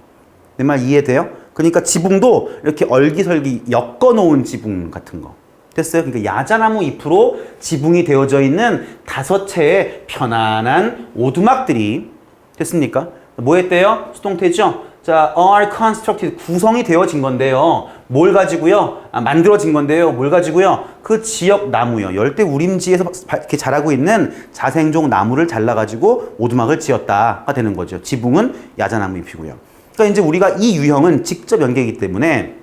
내 말 이해돼요? 그러니까 지붕도 이렇게 얼기설기 엮어놓은 지붕 같은 거. 됐어요? 그러니까 야자나무 잎으로 지붕이 되어져 있는 5채의 편안한 오두막들이 됐습니까? 뭐 했대요? 수동태죠? 자, are constructed 구성이 되어진 건데요. 뭘 가지고요? 만들어진 건데요. 뭘 가지고요? 그 지역 나무요. 열대 우림지에서 이렇게 자라고 있는 자생종 나무를 잘라가지고 오두막을 지었다가 되는 거죠. 지붕은 야자나무 잎이고요. 그러니까 이제 우리가 이 유형은 직접 연계이기 때문에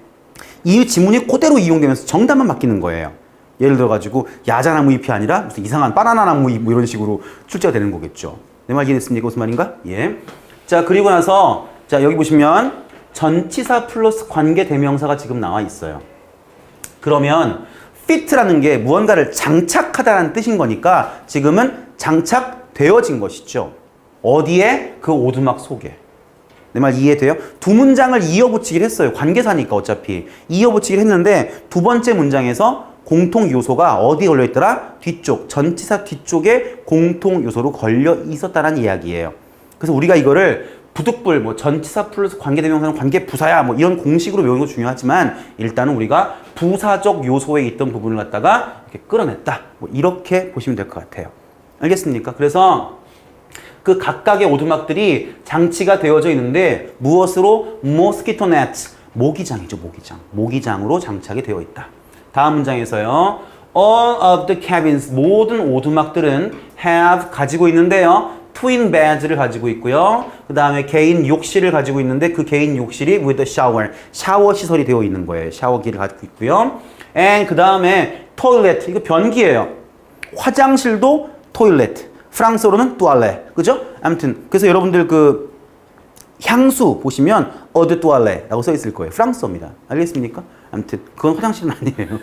이 지문이 그대로 이용되면서 정답만 바뀌는 거예요. 예를 들어가지고 야자나무 잎이 아니라 무슨 이상한 바나나나무 잎 뭐 이런 식으로 출제가 되는 거겠죠. 내 말 이해됐습니까? 무슨 말인가? 예. 자, 그리고 나서 자, 여기 보시면 전치사 플러스 관계 대명사가 지금 나와 있어요. 그러면 fit라는 게 무언가를 장착하다라는 뜻인 거니까 지금은 장착되어진 것이죠. 어디에? 그 오두막 속에. 내 말 이해돼요? 두 문장을 이어붙이기를 했어요. 관계사니까 어차피. 이어붙이기를 했는데 두 번째 문장에서 공통 요소가 어디에 걸려있더라? 뒤쪽. 전치사 뒤쪽에 공통 요소로 걸려 있었다는 이야기예요. 그래서 우리가 이거를 부득불 뭐 전치사 플러스 관계대명사는 관계부사야 뭐 이런 공식으로 외우는 거 중요하지만 일단은 우리가 부사적 요소에 있던 부분을 갖다가 이렇게 끌어냈다. 뭐 이렇게 보시면 될 것 같아요. 알겠습니까? 그래서 그 각각의 오두막들이 장치가 되어져 있는데 무엇으로? 모스키토 네트. 모기장이죠, 모기장. 모기장으로 장착이 되어 있다. 다음 문장에서요. All of the cabins, 모든 오두막들은 have 가지고 있는데요. 트윈 베드를 가지고 있고요. 그 다음에 개인 욕실을 가지고 있는데 그 개인 욕실이 with a shower, 샤워 시설이 되어 있는 거예요. 샤워기를 가지고 있고요. and 그 다음에 toilet, 이거 변기예요. 화장실도 toilet. 프랑스어로는 뚜알레. 그죠? 아무튼 그래서 여러분들 그 향수 보시면 eau de toilet라고 써 있을 거예요. 프랑스어입니다. 알겠습니까? 아무튼 그건 화장실은 아니에요.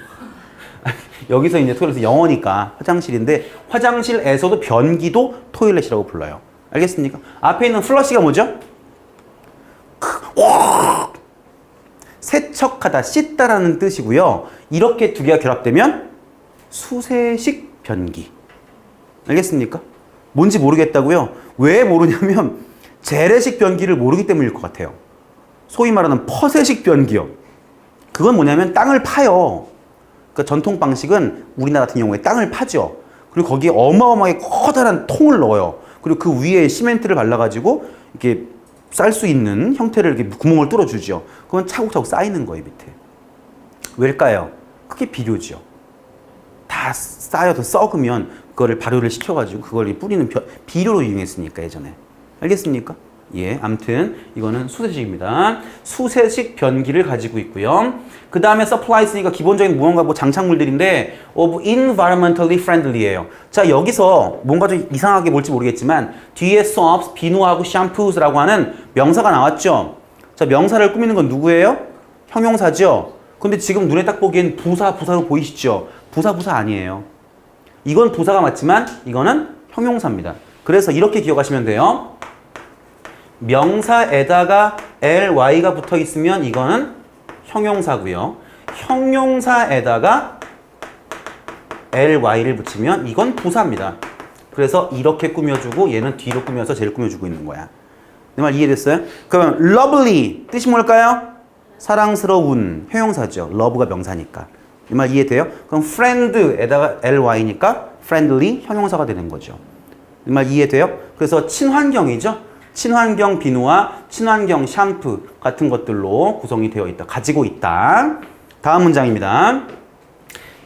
여기서 이제 토일렛은 영어니까 화장실인데 화장실에서도 변기도 토일렛이라고 불러요. 알겠습니까? 앞에 있는 플러시가 뭐죠? 세척하다, 씻다라는 뜻이고요. 이렇게 두 개가 결합되면 수세식 변기. 알겠습니까? 뭔지 모르겠다고요? 왜 모르냐면 재래식 변기를 모르기 때문일 것 같아요. 소위 말하는 퍼세식 변기요. 그건 뭐냐면 땅을 파요. 그러니까 전통 방식은 우리나라 같은 경우에 땅을 파죠. 그리고 거기에 어마어마하게 커다란 통을 넣어요. 그리고 그 위에 시멘트를 발라가지고 이렇게 쌀 수 있는 형태를 이렇게 구멍을 뚫어주죠. 그건 차곡차곡 쌓이는 거예요, 밑에. 왜일까요? 그게 비료죠. 다 쌓여서 썩으면 그거를 발효를 시켜가지고 그걸 뿌리는 비료로 이용했으니까 예전에. 알겠습니까? 예, 아무튼 이거는 수세식입니다. 수세식 변기를 가지고 있고요. 그 다음에 supplies니까 기본적인 무언가 뭐 장착물들인데 of environmentally friendly예요. 자, 여기서 뭔가 좀 이상하게 볼지 모르겠지만 뒤에 soaps, 비누하고 shampoos라고 하는 명사가 나왔죠. 자, 명사를 꾸미는 건 누구예요? 형용사죠. 근데 지금 눈에 딱 보기엔 부사로 보이시죠? 부사 아니에요. 이건 부사가 맞지만 이거는 형용사입니다. 그래서 이렇게 기억하시면 돼요. 명사에다가 ly가 붙어 있으면 이거는 형용사고요. 형용사에다가 ly를 붙이면 이건 부사입니다. 그래서 이렇게 꾸며주고 얘는 뒤로 꾸며서 쟤를 꾸며주고 있는 거야. 내 말 이해됐어요? 그럼 lovely 뜻이 뭘까요? 사랑스러운 형용사죠. love가 명사니까. 내 말 이해돼요? 그럼 friend에다가 ly니까 friendly 형용사가 되는 거죠. 내 말 이해돼요? 그래서 친환경이죠. 친환경 비누와 친환경 샴푸 같은 것들로 구성이 되어 있다. 가지고 있다. 다음 문장입니다.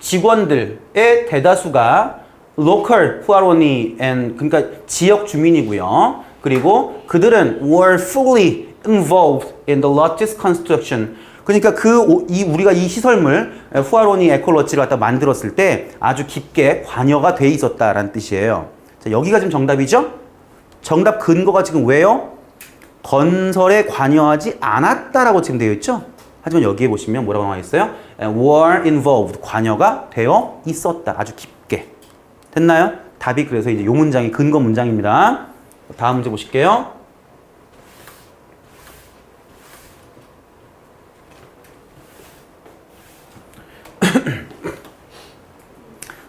직원들의 대다수가 local 후아로니 그러니까 지역 주민이고요. 그리고 그들은 were fully involved in the lattice construction. 그러니까 우리가 이 시설물 후아로니 에콜로지를 갖다 만들었을 때 아주 깊게 관여가 돼 있었다라는 뜻이에요. 자, 여기가 지금 정답이죠? 정답 근거가 지금 왜요? 건설에 관여하지 않았다라고 지금 되어 있죠? 하지만 여기에 보시면 뭐라고 나와 있어요? were involved. 관여가 되어 있었다. 아주 깊게. 됐나요? 답이 그래서 이제 요 문장이 근거 문장입니다. 다음 문제 보실게요.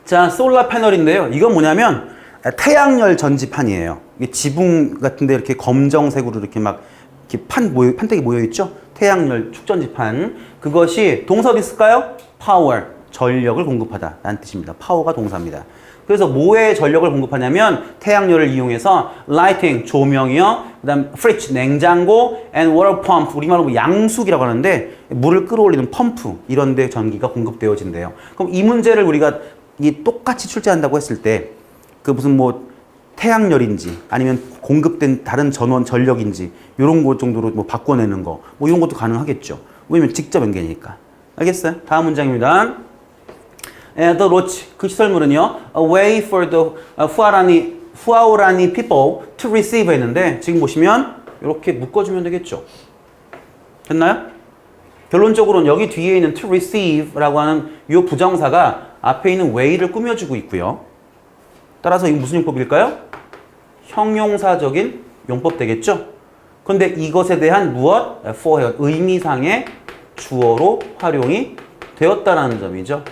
자, 솔라 패널인데요. 이건 뭐냐면 태양열 전지판이에요. 이게 지붕 같은데 이렇게 검정색으로 이렇게 막 이렇게 판때기 모여있죠? 태양열 축전지판. 그것이 동사 어디 있을까요? power, 전력을 공급하다 라는 뜻입니다. power가 동사입니다. 그래서 뭐에 전력을 공급하냐면 태양열을 이용해서 lighting, 조명이요. 그 다음 fridge, 냉장고 and water pump, 우리말로 뭐 양수기라고 하는데 물을 끌어올리는 펌프 이런 데 전기가 공급되어진대요. 그럼 이 문제를 우리가 똑같이 출제한다고 했을 때 그 무슨 뭐 태양열인지 아니면 공급된 다른 전원 전력인지 이런 것 정도로 뭐 바꿔내는 거 뭐 이런 것도 가능하겠죠. 왜냐면 직접 연계니까. 알겠어요? 다음 문장입니다. The roach, 그 시설물은요, a way for the 후아오라니 people to receive 했는데 지금 보시면 이렇게 묶어주면 되겠죠. 됐나요? 결론적으로는 여기 뒤에 있는 to receive라고 하는 이 부정사가 앞에 있는 way를 꾸며주고 있고요. 따라서 이거 무슨 용법일까요? 형용사적인 용법 되겠죠? 그런데 이것에 대한 무엇? for, 의미상의 주어로 활용이 되었다는 점이죠.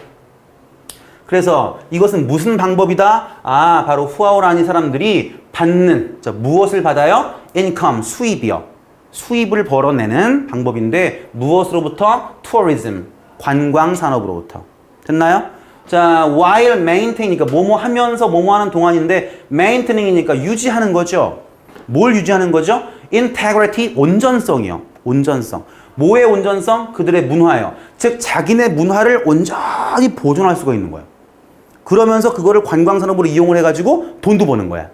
그래서 이것은 무슨 방법이다? 아, 바로 후아오라니 사람들이 받는, 자, 무엇을 받아요? income, 수입이요. 수입을 벌어내는 방법인데 무엇으로부터? tourism, 관광산업으로부터. 됐나요? 자, while maintaining, 뭐뭐 하면서 뭐뭐 하는 동안인데 maintaining 이니까 유지하는 거죠. 뭘 유지하는 거죠? integrity, 온전성이요. 온전성. 뭐의 온전성? 그들의 문화예요. 즉 자기네 문화를 온전히 보존할 수가 있는 거예요. 그러면서 그거를 관광산업으로 이용을 해가지고 돈도 버는 거야.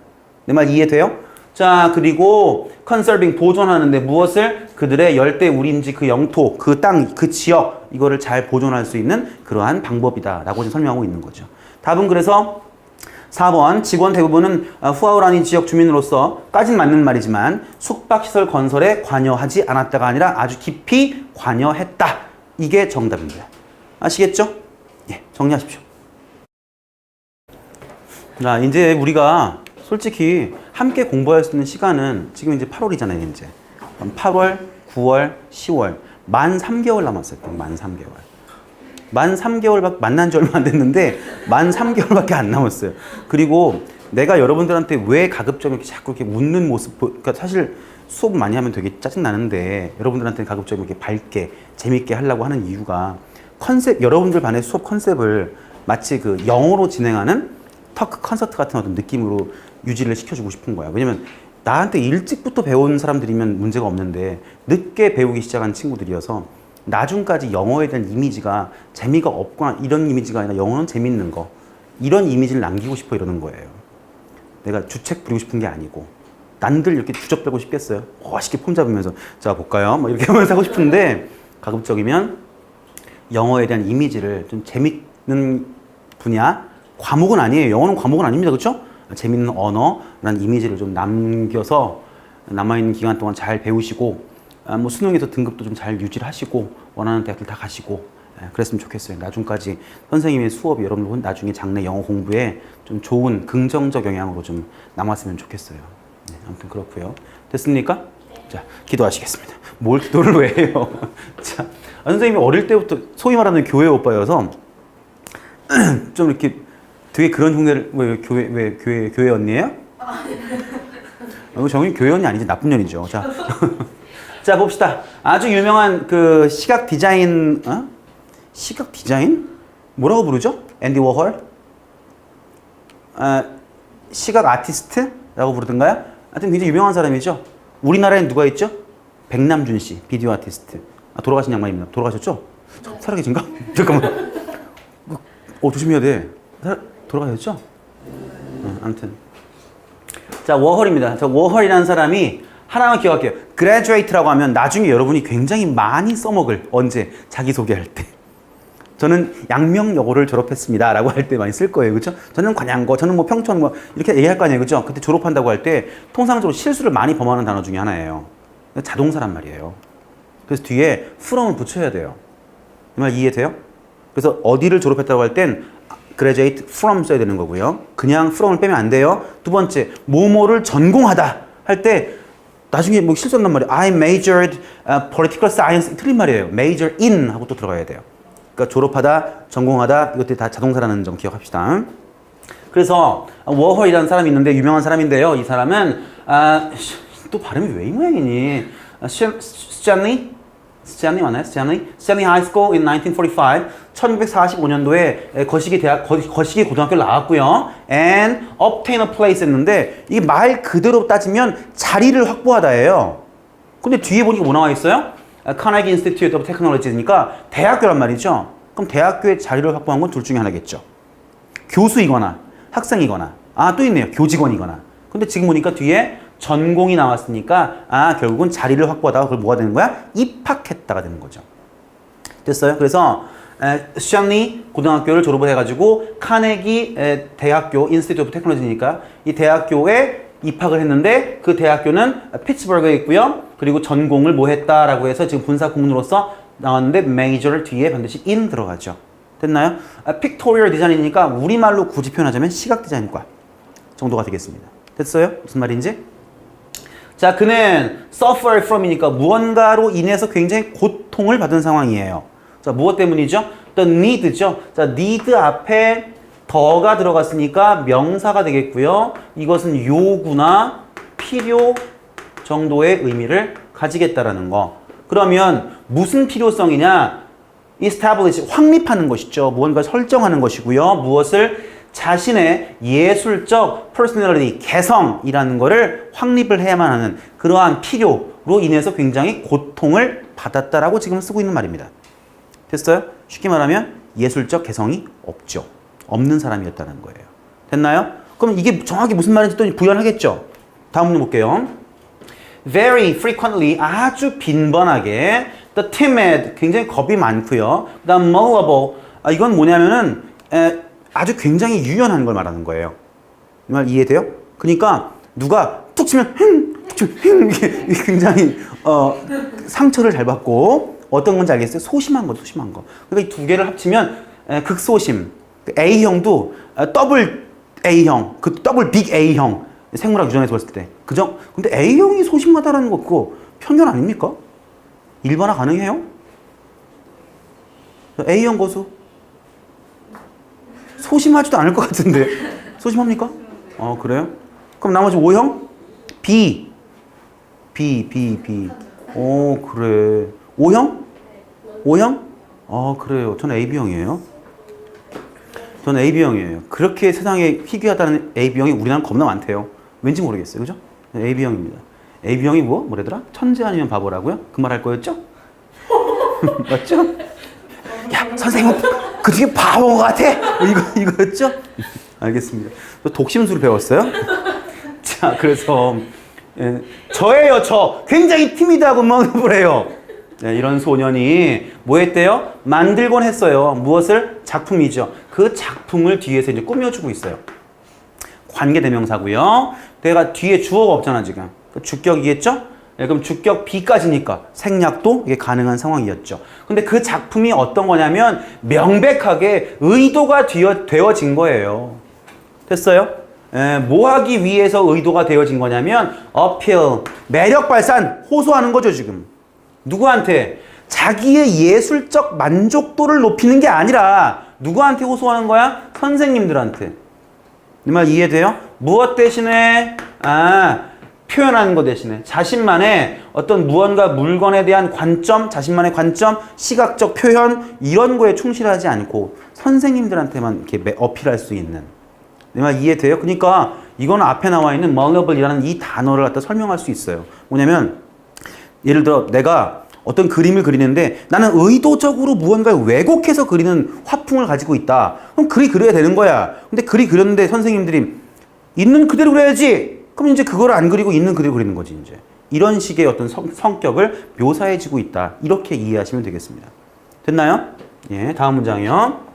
내 말 이해돼요? 자, 그리고 conserving, 보존하는데 무엇을? 그들의 열대 우림지 그 영토, 그 땅, 그 지역 이거를 잘 보존할 수 있는 그러한 방법이다 라고 지금 설명하고 있는 거죠. 답은 그래서 4번 직원 대부분은 후아오라니 지역 주민으로서까진 맞는 말이지만 숙박시설 건설에 관여하지 않았다가 아니라 아주 깊이 관여했다. 이게 정답입니다. 아시겠죠? 예, 정리하십시오. 자, 이제 우리가 솔직히 함께 공부할 수 있는 시간은 지금 이제 8월이잖아요, 이제. 8월, 9월, 10월. 만 3개월 남았어요. 만 3개월. 만 3개월밖에 만난 지 얼마 안 됐는데 만 3개월밖에 안 남았어요. 그리고 내가 여러분들한테 왜 가급적 이렇게 자꾸 이렇게 웃는 모습, 그러니까 사실 수업 많이 하면 되게 짜증 나는데 여러분들한테 가급적 이렇게 밝게 재밌게 하려고 하는 이유가 컨셉, 여러분들 반의 수업 컨셉을 마치 그 영어로 진행하는 터크 콘서트 같은 어떤 느낌으로 유지를 시켜주고 싶은 거야. 왜냐면 나한테 일찍부터 배운 사람들이면 문제가 없는데 늦게 배우기 시작한 친구들이어서 나중까지 영어에 대한 이미지가 재미가 없거나 이런 이미지가 아니라 영어는 재밌는 거 이런 이미지를 남기고 싶어 이러는 거예요. 내가 주책 부리고 싶은 게 아니고 난들 이렇게 주접되고 싶겠어요. 멋있게 폼 잡으면서 자 볼까요? 뭐 이렇게 하면서 하고 싶은데 가급적이면 영어에 대한 이미지를 좀 재밌는 분야 과목은 아니에요. 영어는 과목은 아닙니다. 그렇죠? 재밌는 언어라는 이미지를 좀 남겨서 남아있는 기간 동안 잘 배우시고 뭐 수능에서 등급도 좀 잘 유지를 하시고 원하는 대학들 다 가시고 그랬으면 좋겠어요. 나중까지 선생님의 수업이 여러분들 나중에 장래 영어 공부에 좀 좋은 긍정적 영향으로 좀 남았으면 좋겠어요. 네, 아무튼 그렇고요. 됐습니까? 네. 자, 기도하시겠습니다. 뭘 기도를 왜 해요? 자, 선생님이 어릴 때부터 소위 말하는 교회 오빠여서 좀 이렇게 되게 그런 흉내를 왜 교회 언니예요? 정이 교회 언니 아니지 나쁜 년이죠. 자, 자 봅시다. 아주 유명한 그 시각 디자인, 시각 디자인? 뭐라고 부르죠? 앤디 워홀? 시각 아티스트라고 부르던가요? 하여튼 굉장히 유명한 사람이죠. 우리나라엔 누가 있죠? 백남준 씨, 비디오 아티스트. 돌아가신 양반입니다. 돌아가셨죠? 살아계신가? 잠깐만. 조심해야 돼. 돌아가셨죠? 아무튼. 자, 워홀입니다. 자, 워홀이라는 사람이 하나만 기억할게요. graduate라고 하면 나중에 여러분이 굉장히 많이 써먹을, 언제? 자기소개할 때. 저는 양명여고를 졸업했습니다. 라고 할 때 많이 쓸 거예요. 그렇죠? 저는 관양고, 저는 뭐 평촌 뭐 이렇게 얘기할 거 아니에요. 그렇죠? 그때 졸업한다고 할 때 통상적으로 실수를 많이 범하는 단어 중에 하나예요. 자동사란 말이에요. 그래서 뒤에 from을 붙여야 돼요. 이 말 이해돼요? 그래서 어디를 졸업했다고 할 땐 graduate from 써야 되는 거고요. 그냥 from을 빼면 안 돼요. 두 번째, 뭐뭐를 전공하다 할 때 나중에 뭐 실수한단 말이에요. I majored political science. 틀린 말이에요. major in 하고 또 들어가야 돼요. 그러니까 졸업하다, 전공하다 이것들이 다 자동사라는 점 기억합시다. 그래서 워홀이라는 사람이 있는데 유명한 사람인데요. 이 사람은 또 발음이 왜 이 모양이니? Stanley 맞나요? Stanley High School in 1945. 1945년도에 거시기 고등학교를 나왔고요. And obtain a place 했는데 이 말 그대로 따지면 자리를 확보하다예요. 근데 뒤에 보니까 뭐 나와 있어요? Carnegie Institute of Technology니까 대학교란 말이죠. 그럼 대학교에 자리를 확보한 건 둘 중에 하나겠죠. 교수이거나 학생이거나 또 있네요. 교직원이거나. 근데 지금 보니까 뒤에 전공이 나왔으니까 결국은 자리를 확보하다가 그걸 뭐가 되는 거야? 입학했다가 되는 거죠. 됐어요? 그래서 샹리 고등학교를 졸업을 해가지고 카네기 대학교 인스티튜트 오브 테크놀로지니까 이 대학교에 입학을 했는데 그 대학교는 피츠버그에 있고요. 그리고 전공을 뭐 했다라고 해서 지금 분사 공로서 나왔는데 메이저를 뒤에 반드시 in 들어가죠. 됐나요? 픽토리얼 디자인이니까 우리말로 굳이 표현하자면 시각 디자인과 정도가 되겠습니다. 됐어요? 무슨 말인지? 자, 그는 suffer from이니까 무언가로 인해서 굉장히 고통을 받은 상황이에요. 자, 무엇 때문이죠? The need죠. 자, need 앞에 더가 들어갔으니까 명사가 되겠고요. 이것은 요구나 필요 정도의 의미를 가지겠다라는 거. 그러면 무슨 필요성이냐? establish, 확립하는 것이죠. 무언가 설정하는 것이고요. 무엇을? 자신의 예술적 personality, 개성이라는 것을 확립을 해야만 하는 그러한 필요로 인해서 굉장히 고통을 받았다라고 지금 쓰고 있는 말입니다. 됐어요? 쉽게 말하면 예술적 개성이 없죠. 없는 사람이었다는 거예요. 됐나요? 그럼 이게 정확히 무슨 말인지 또 부연하겠죠? 다음 문제 볼게요. Very frequently, 아주 빈번하게 the timid, 굉장히 겁이 많고요. 그 다음 malleable, 이건 뭐냐면은 아주 굉장히 유연한 걸 말하는 거예요. 이 말 이해돼요? 그러니까 누가 툭 치면 이게 굉장히 상처를 잘 받고 어떤 건지 알겠어요? 소심한 거죠, 소심한 거. 그러니까 이 두 개를 합치면 극소심. A형도 더블 A형, 그 더블 빅 A형 생물학 유전에서 봤을 때. 그죠? 근데 A형이 소심하다라는 거 그거 편견 아닙니까? 일반화 가능해요? A형 고수. 소심하지도 않을 것 같은데. 소심합니까? 그래요? 그럼 나머지 O형? B. 오, 그래. O형? O형? 그래요. 저는 AB형이에요. 저는 AB형이에요. 그렇게 세상에 희귀하다는 AB형이 우리나라는 겁나 많대요. 왠지 모르겠어요. 그죠? AB형입니다. AB형이 뭐래더라? 천재 아니면 바보라고요? 그 말 할 거였죠? 맞죠? 야, 선생님, 그 중에 바보 같아? 이거였죠? 알겠습니다. 또 독심술을 배웠어요? 자, 그래서 저예요, 저. 굉장히 티미드하고 멍해요. 이런 소년이 뭐 했대요? 만들곤 했어요. 무엇을? 작품이죠. 그 작품을 뒤에서 이제 꾸며주고 있어요. 관계대명사고요. 내가 뒤에 주어가 없잖아, 지금. 주격이겠죠? 그럼 주격 B까지니까 생략도 이게 가능한 상황이었죠. 근데 그 작품이 어떤 거냐면 명백하게 의도가 되어진 거예요. 됐어요? 뭐 하기 위해서 의도가 되어진 거냐면 appeal, 매력 발산, 호소하는 거죠, 지금. 누구한테? 자기의 예술적 만족도를 높이는 게 아니라 누구한테 호소하는 거야? 선생님들한테. 이 말 이해돼요? 무엇 대신에? 표현하는 것 대신에 자신만의 어떤 무언가 물건에 대한 관점, 자신만의 관점, 시각적 표현 이런 거에 충실하지 않고 선생님들한테만 이렇게 어필할 수 있는. 이 말 이해돼요? 그러니까 이거는 앞에 나와 있는 malleable이라는 이 단어를 갖다 설명할 수 있어요. 뭐냐면 예를 들어 내가 어떤 그림을 그리는데 나는 의도적으로 무언가를 왜곡해서 그리는 화풍을 가지고 있다. 그럼 글이 그려야 되는 거야. 근데 글이 그렸는데 선생님들이 있는 그대로 그려야지. 그럼 이제 그걸 안 그리고 있는 그대로 그리는 거지, 이제. 이런 식의 어떤 성격을 묘사해지고 있다. 이렇게 이해하시면 되겠습니다. 됐나요? 예, 다음 문장이요.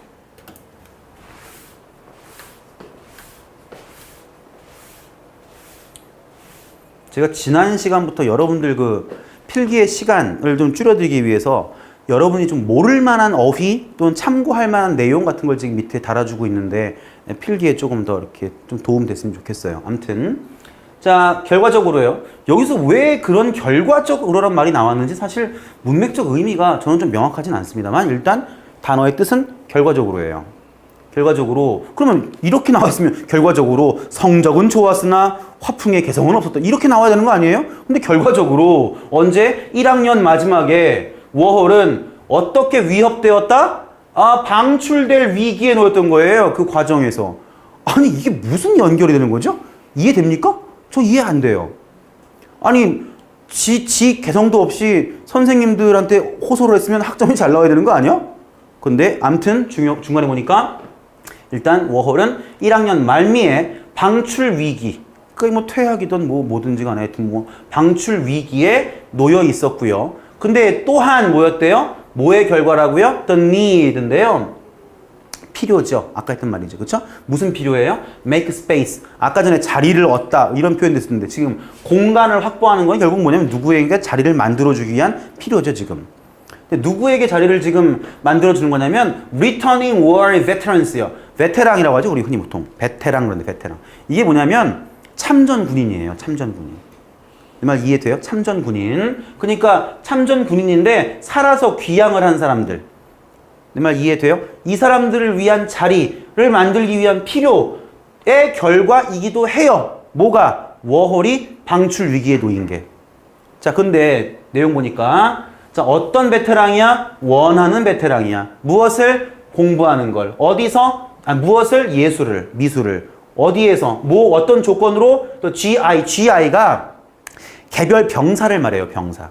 제가 지난 시간부터 여러분들 그 필기의 시간을 좀 줄여드리기 위해서 여러분이 좀 모를 만한 어휘 또는 참고할 만한 내용 같은 걸 지금 밑에 달아주고 있는데 필기에 조금 더 이렇게 좀 도움 됐으면 좋겠어요. 아무튼 자, 결과적으로요. 여기서 왜 그런 결과적으로란 말이 나왔는지 사실 문맥적 의미가 저는 좀 명확하진 않습니다만 일단 단어의 뜻은 결과적으로예요. 결과적으로 그러면 이렇게 나와 있으면 결과적으로 성적은 좋았으나 화풍의 개성은 없었다. 이렇게 나와야 되는 거 아니에요? 근데 결과적으로 언제 1학년 마지막에 워홀은 어떻게 위협되었다? 방출될 위기에 놓였던 거예요. 그 과정에서. 아니 이게 무슨 연결이 되는 거죠? 이해됩니까? 저 이해 안 돼요. 아니 지 개성도 없이 선생님들한테 호소를 했으면 학점이 잘 나와야 되는 거 아니야? 근데 암튼 중간에 보니까 일단 워홀은 1학년 말미에 방출 위기, 그게 뭐 퇴학이든 뭐든지 간에 하여튼 뭐 방출 위기에 놓여 있었고요. 근데 또한 뭐였대요? 뭐의 결과라고요? The need인데요. 필요죠. 아까 했던 말이죠. 그렇죠? 무슨 필요예요? Make space. 아까 전에 자리를 얻다 이런 표현도 썼는데 지금 공간을 확보하는 건 결국 뭐냐면 누구에게 자리를 만들어주기 위한 필요죠. 지금. 근데 누구에게 자리를 지금 만들어주는 거냐면 Returning War Veterans요. 베테랑이라고 하죠. 우리 흔히 보통. 베테랑 그런데 베테랑. 이게 뭐냐면 참전 군인이에요. 참전 군인. 이 말 이해돼요? 참전 군인. 그러니까 참전 군인인데 살아서 귀향을 한 사람들. 내 말 이해돼요? 이 사람들을 위한 자리를 만들기 위한 필요의 결과이기도 해요. 뭐가? 워홀이 방출 위기에 놓인 게. 자, 근데 내용 보니까 자, 어떤 베테랑이야? 원하는 베테랑이야. 무엇을? 공부하는 걸. 어디서? 무엇을? 예술을, 미술을. 어디에서? 어떤 조건으로? 또 GI가 개별 병사를 말해요. 병사.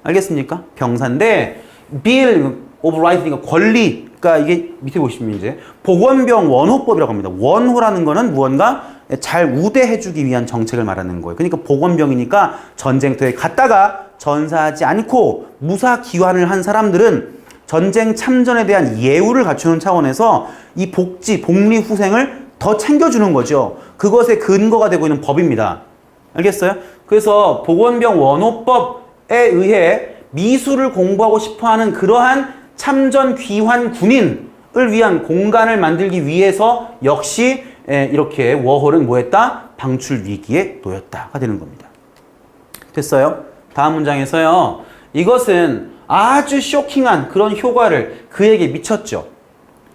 알겠습니까? 병사인데 Bill of Right니까 권리. 그러니까 이게 밑에 보시면 이제 보건병 원호법이라고 합니다. 원호라는 거는 무언가 잘 우대해주기 위한 정책을 말하는 거예요. 그러니까 보건병이니까 전쟁터에 갔다가 전사하지 않고 무사 귀환을 한 사람들은 전쟁 참전에 대한 예우를 갖추는 차원에서 이 복리 후생을 더 챙겨주는 거죠. 그것의 근거가 되고 있는 법입니다. 알겠어요? 그래서 보건병 원호법에 의해 미술을 공부하고 싶어하는 그러한 참전 귀환 군인을 위한 공간을 만들기 위해서 역시 이렇게 워홀은 뭐했다? 방출 위기에 놓였다가 되는 겁니다. 됐어요? 다음 문장에서요. 이것은 아주 쇼킹한 그런 효과를 그에게 미쳤죠.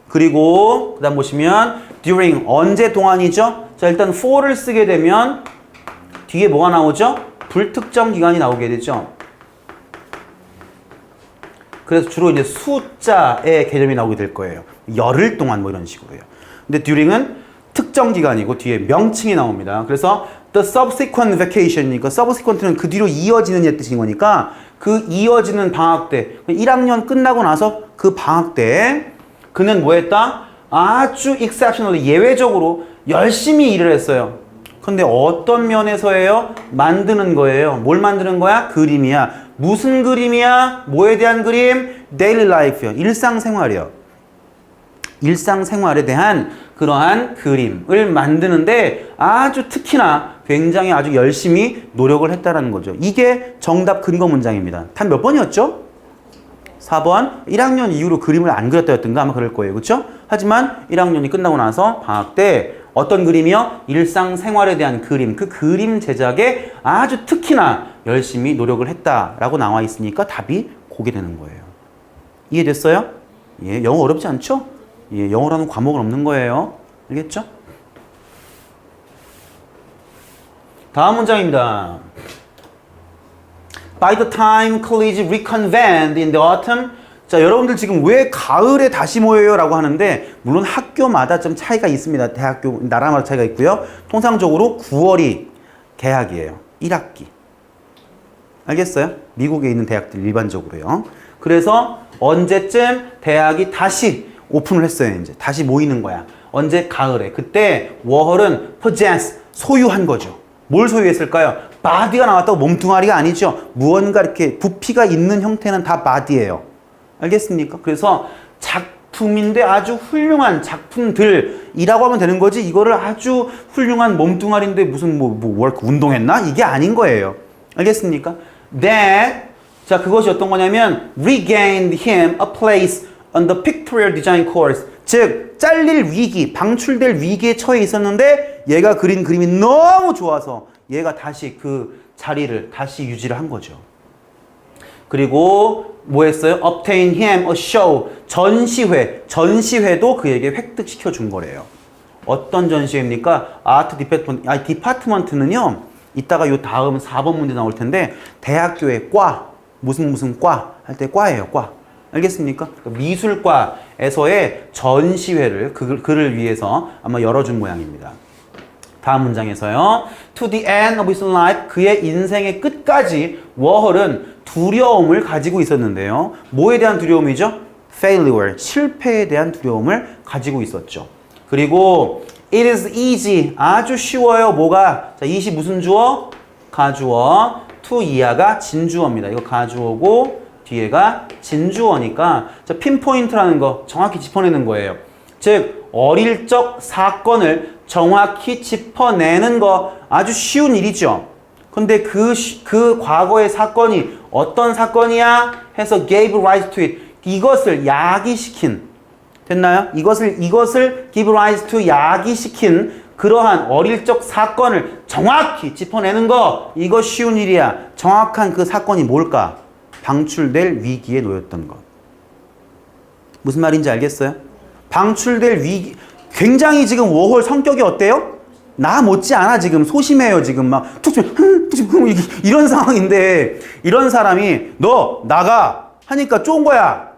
그리고 그 다음 보시면 during 언제 동안이죠? 자, 일단 for를 쓰게 되면 뒤에 뭐가 나오죠? 불특정 기간이 나오게 되죠. 그래서 주로 이제 숫자의 개념이 나오게 될 거예요. 열흘 동안 뭐 이런 식으로요. 근데 during은 특정 기간이고 뒤에 명칭이 나옵니다. 그래서 the subsequent vacation이니까 subsequent는 그 뒤로 이어지는 뜻인 거니까 그 이어지는 방학 때 1학년 끝나고 나서 그 방학 때 그는 뭐 했다? 아주 exceptionally 예외적으로 열심히 일을 했어요. 근데 어떤 면에서예요? 만드는 거예요. 뭘 만드는 거야? 그림이야. 무슨 그림이야? 뭐에 대한 그림? daily life요. 일상생활이요. 일상생활에 대한 그러한 그림을 만드는데 아주 특히나 굉장히 아주 열심히 노력을 했다라는 거죠. 이게 정답 근거 문장입니다. 단 몇 번이었죠? 4번. 1학년 이후로 그림을 안 그렸다였던가 아마 그럴 거예요. 그렇죠? 하지만 1학년이 끝나고 나서 방학 때 어떤 그림이요? 일상생활에 대한 그림. 그 그림 제작에 아주 특히나 열심히 노력을 했다라고 나와 있으니까 답이 그게 되는 거예요. 이해됐어요? 예, 영어 어렵지 않죠? 예, 영어라는 과목은 없는 거예요. 알겠죠? 다음 문장입니다. By the time college reconvened in the autumn. 자, 여러분들 지금 왜 가을에 다시 모여요? 라고 하는데 물론 학교마다 좀 차이가 있습니다. 대학교, 나라마다 차이가 있고요. 통상적으로 9월이 개학이에요. 1학기. 알겠어요? 미국에 있는 대학들 일반적으로요. 그래서 언제쯤 대학이 다시 오픈을 했어요. 이제 다시 모이는 거야. 언제? 가을에. 그때 워홀은 possess, 소유한 거죠. 뭘 소유했을까요? body가 나왔다고 몸뚱아리가 아니죠. 무언가 이렇게 부피가 있는 형태는 다 body예요. 알겠습니까? 그래서 작품인데 아주 훌륭한 작품들이라고 하면 되는 거지 이거를 아주 훌륭한 몸뚱아리인데 무슨 워크 운동했나? 이게 아닌 거예요. 알겠습니까? That 자 그것이 어떤 거냐면 regained him a place on the pictorial design course. 즉 잘릴 위기, 방출될 위기에 처해 있었는데 얘가 그린 그림이 너무 좋아서 얘가 다시 그 자리를 다시 유지를 한 거죠. 그리고 뭐 했어요? obtain him a show. 전시회도 그에게 획득시켜 준 거래요. 어떤 전시회입니까? 아트 디파트먼트는요. 이따가 요 다음 4번 문제 나올 텐데 대학교의 과, 무슨 과 할 때 과예요. 과. 알겠습니까? 미술과에서의 전시회를 그를 위해서 아마 열어준 모양입니다. 다음 문장에서요. To the end of his life, 그의 인생의 끝까지 워홀은 두려움을 가지고 있었는데요. 뭐에 대한 두려움이죠? Failure, 실패에 대한 두려움을 가지고 있었죠. 그리고 it is easy, 아주 쉬워요. 뭐가? 자, it이 무슨 주어? 가주어. to 이하가 진주어입니다. 이거 가주어고 뒤에가 진주어니까 자, 핀포인트라는 거 정확히 짚어내는 거예요. 즉 어릴 적 사건을 정확히 짚어내는 거 아주 쉬운 일이죠. 근데 그 과거의 사건이 어떤 사건이야? 해서 gave rise to it. 이것을 야기시킨. 됐나요? 이것을 give rise to 야기시킨 그러한 어릴 적 사건을 정확히 짚어내는 거. 이거 쉬운 일이야. 정확한 그 사건이 뭘까? 방출될 위기에 놓였던 것. 무슨 말인지 알겠어요? 방출될 위기. 굉장히 지금 워홀 성격이 어때요? 나 못지않아 지금 소심해요. 지금 막 툭툭 이런 상황인데 이런 사람이 너 나가 하니까 쫀 거야.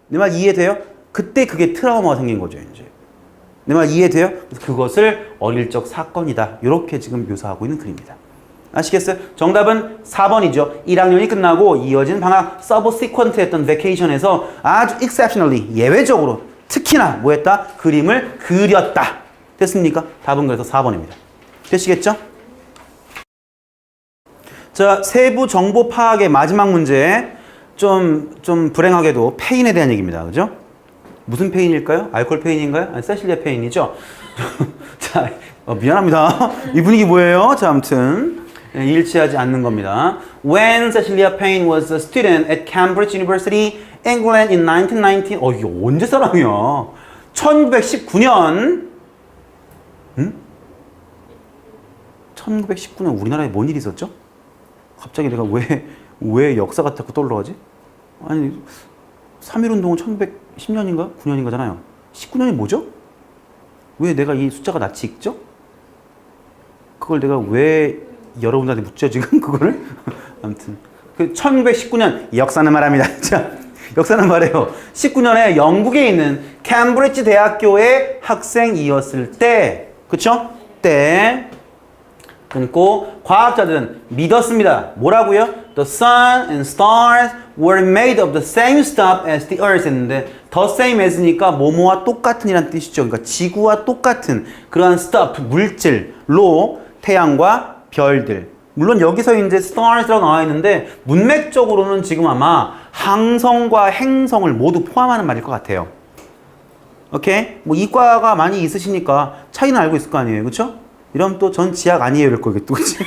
내 말 이해돼요? 그때 그게 트라우마가 생긴 거죠. 이제 내 말 이해돼요? 그래서 그것을 어릴 적 사건이다. 이렇게 지금 묘사하고 있는 그림입니다. 아시겠어요? 정답은 4번이죠. 1학년이 끝나고 이어진 방학 서브시퀀트 했던 베케이션에서 아주 exceptionally 예외적으로 특히나 뭐 했다? 그림을 그렸다. 됐습니까? 답은 그래서 4번입니다. 되시겠죠? 자, 세부 정보 파악의 마지막 문제. 좀 불행하게도 페인에 대한 얘기입니다. 그죠? 무슨 페인일까요? 알코올 페인인가요? 아니, 세실리아 페인이죠? 자, 미안합니다. 이 분위기 뭐예요? 자, 아무튼. 일치하지 않는 겁니다. When Cecilia Payne was a student at Cambridge University, England in 1919. 이게 언제 사람이야? 1919년. 응? 1919년 우리나라에 뭔 일이 있었죠? 갑자기 내가 왜 역사가 자꾸 떠올라가지? 아니, 3.1운동은 1910년인가? 9년인가잖아요. 19년이 뭐죠? 왜 내가 이 숫자가 낯이 익죠? 그걸 내가 왜 여러분들한테 묻죠, 지금 그거를? 아무튼. 1919년, 역사는 말합니다. 자, 역사는 말해요. 19년에 영국에 있는 캠브리지 대학교의 학생이었을 때, 그쵸? 때, 끊고, 과학자들은 믿었습니다. 뭐라고요? The sun and stars were made of the same stuff as the earth 했는데, the same as니까 뭐뭐와 똑같은 이란 뜻이죠. 그러니까 지구와 똑같은 그러한 stuff, 물질로 태양과 별들. 물론 여기서 이제 stars라고 나와 있는데 문맥적으로는 지금 아마 항성과 행성을 모두 포함하는 말일 것 같아요. 오케이? 뭐 이과가 많이 있으시니까 차이는 알고 있을 거 아니에요. 그렇죠? 이러면 또 전 지학 아니에요. 이럴 거겠죠. 그렇지?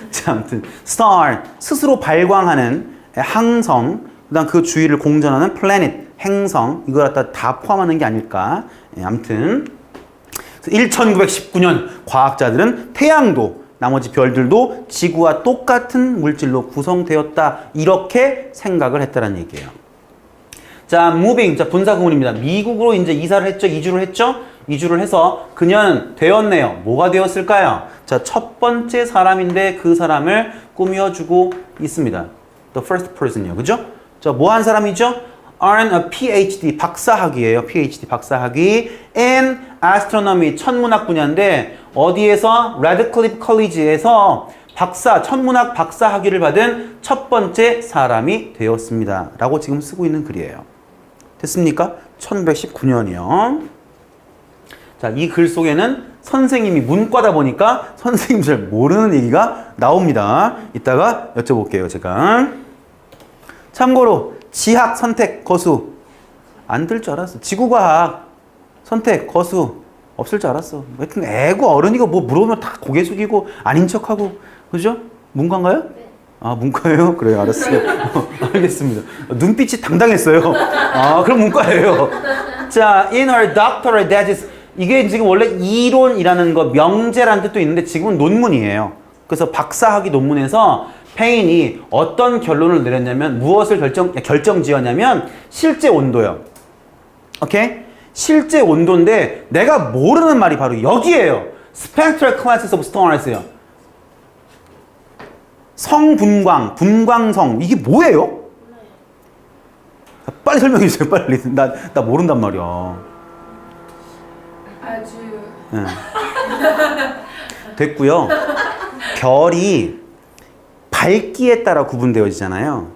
자, 아무튼 star 스스로 발광하는 항성, 그다음 그 주위를 공전하는 planet 행성 이걸 갖다 다 포함하는 게 아닐까. 아무튼 1919년 과학자들은 태양도 나머지 별들도 지구와 똑같은 물질로 구성되었다. 이렇게 생각을 했다는 얘기예요. 자, moving. 자, 분사구문입니다. 미국으로 이제 이사를 했죠. 이주를 했죠. 이주를 해서 그녀는 되었네요. 뭐가 되었을까요? 자, 첫 번째 사람인데 그 사람을 꾸며주고 있습니다. The first person이요. 그죠? 자, 뭐 한 사람이죠? earn a PhD. 박사학위예요. PhD 박사학위 in astronomy. 천문학 분야인데 어디에서? 레드클리프 컬리지에서 천문학 박사 학위를 받은 첫 번째 사람이 되었습니다. 라고 지금 쓰고 있는 글이에요. 됐습니까? 1919년이요. 자, 이 글 속에는 선생님이 문과다 보니까 선생님 잘 모르는 얘기가 나옵니다. 이따가 여쭤볼게요, 제가. 참고로 지학 선택 거수 안 들 줄 알았어. 지구과학 선택 거수 없을 줄 알았어. 하여튼 애고 어른이고 뭐 물어보면 다 고개 숙이고 아닌 척하고 그죠? 문과인가요? 네. 아, 문과예요? 그래요, 알았어요. 알겠습니다. 눈빛이 당당했어요. 아, 그럼 문과예요. 자, in her doctoral thesis. 이게 지금 원래 이론이라는 거, 명제라는 뜻도 있는데 지금은 논문이에요. 그래서 박사학위 논문에서 페인이 어떤 결론을 내렸냐면 무엇을 결정지었냐면 실제 온도요. 오케이? 실제 온도인데 내가 모르는 말이 바로 여기에요. Spectral classes of stars요. 성분광, 분광성 이게 뭐예요? 빨리 설명해 주세요. 빨리. 나 모른단 말이야. 아주 네. 됐고요. 별이 밝기에 따라 구분되어지잖아요.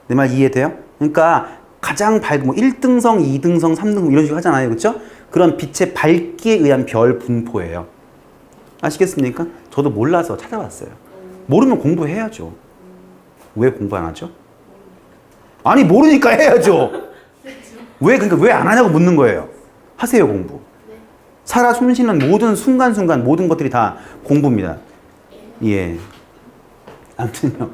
내 말 이해돼요? 그러니까 가장 밝은 뭐 1등성, 2등성, 3등성 이런 식으로 하잖아요. 그렇죠? 그런 빛의 밝기에 의한 별 분포예요. 아시겠습니까? 저도 몰라서 찾아봤어요. 모르면 공부해야죠. 왜 공부 안 하죠? 아니 모르니까 해야죠. 그러니까 왜 안 하냐고 묻는 거예요. 하세요 공부. 살아 숨쉬는 모든 순간순간 모든 것들이 다 공부입니다. 예. 아무튼요.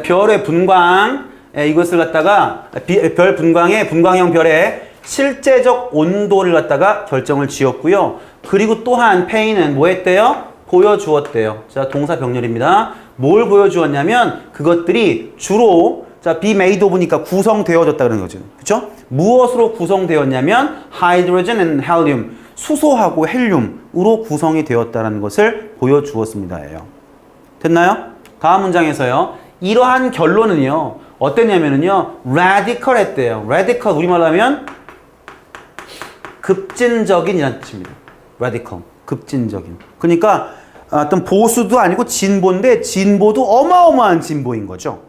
별의 분광 이것을 갖다가 별 분광의 분광형 별의 실제적 온도를 갖다가 결정을 지었고요. 그리고 또한 페인은 뭐 했대요? 보여주었대요. 자, 동사 병렬입니다. 뭘 보여주었냐면 그것들이 주로 자, be made of니까 구성되어졌다 그러는 거죠. 그렇죠? 무엇으로 구성되었냐면 hydrogen and helium 수소하고 헬륨으로 구성이 되었다는 것을 보여주었습니다예요. 됐나요? 다음 문장에서요. 이러한 결론은요. 어땠냐면요. radical 했대요. radical 우리말로 하면 급진적인이라는 뜻입니다. radical 급진적인. 그러니까 어떤 보수도 아니고 진보인데 진보도 어마어마한 진보인 거죠.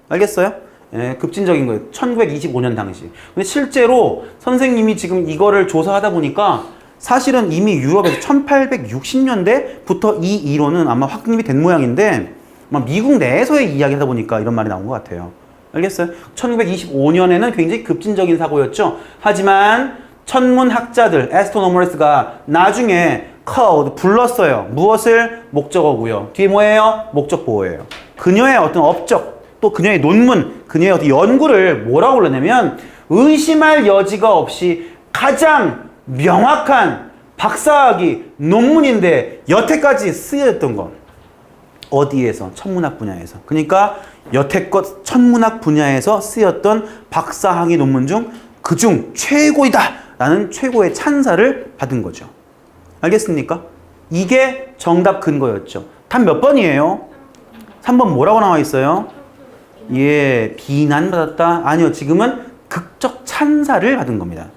알겠어요? 예, 급진적인 거예요. 1925년 당시. 근데 실제로 선생님이 지금 이거를 조사하다 보니까 사실은 이미 유럽에서 1860년대부터 이 이론은 아마 확립이 된 모양인데 아마 미국 내에서의 이야기 하다 보니까 이런 말이 나온 것 같아요. 알겠어요? 1925년에는 굉장히 급진적인 사고였죠. 하지만 천문학자들, 에스트로노머스가 나중에 불렀어요. 무엇을? 목적어고요. 뒤에 뭐예요? 목적보호예요. 그녀의 어떤 업적, 또 그녀의 논문, 그녀의 어떤 연구를 뭐라고 불렀냐면 의심할 여지가 없이 가장 명확한 박사학위 논문인데 여태까지 쓰여졌던 것. 어디에서? 천문학 분야에서. 그러니까 여태껏 천문학 분야에서 쓰였던 박사학위 논문 중 그중 최고이다! 라는 최고의 찬사를 받은 거죠. 알겠습니까? 이게 정답 근거였죠. 답 몇 번이에요? 3번 뭐라고 나와 있어요? 예, 비난받았다? 아니요, 지금은 극적 찬사를 받은 겁니다.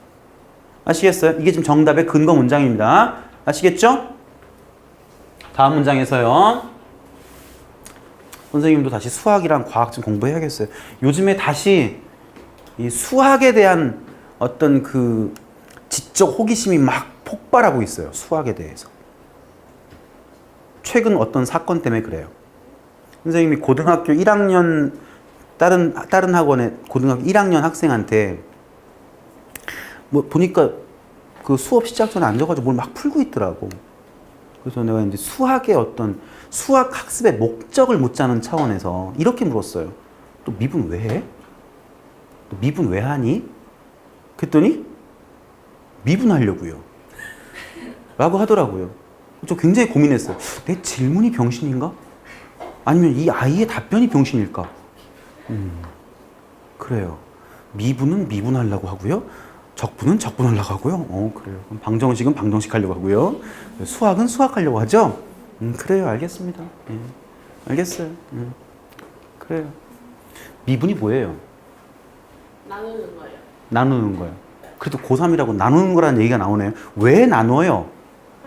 아시겠어요? 이게 지금 정답의 근거 문장입니다. 아시겠죠? 다음 문장에서요. 선생님도 다시 수학이랑 과학 좀 공부해야겠어요. 요즘에 다시 이 수학에 대한 어떤 그 지적 호기심이 막 폭발하고 있어요. 수학에 대해서. 최근 어떤 사건 때문에 그래요. 선생님이 고등학교 1학년 다른 학원에 고등학교 1학년 학생한테 뭐 보니까 그 수업 시작 전에 앉아가지고 뭘 막 풀고 있더라고. 그래서 내가 이제 수학의 어떤 수학 학습의 목적을 묻자는 차원에서 이렇게 물었어요. 또 미분 왜 해? 너 미분 왜 하니? 그랬더니 미분하려고요. 라고 하더라고요. 저 굉장히 고민했어요. 내 질문이 병신인가? 아니면 이 아이의 답변이 병신일까? 그래요. 미분은 미분하려고 하고요. 적분은 적분하려고 하고요. 그래요. 그럼 방정식은 방정식 하려고 하고요. 수학은 수학하려고 하죠? 그래요. 알겠습니다. 예. 알겠어요. 그래요. 미분이 뭐예요? 나누는 거예요. 나누는 거예요. 그래도 고3이라고 나누는 거라는 얘기가 나오네요. 왜 나눠요?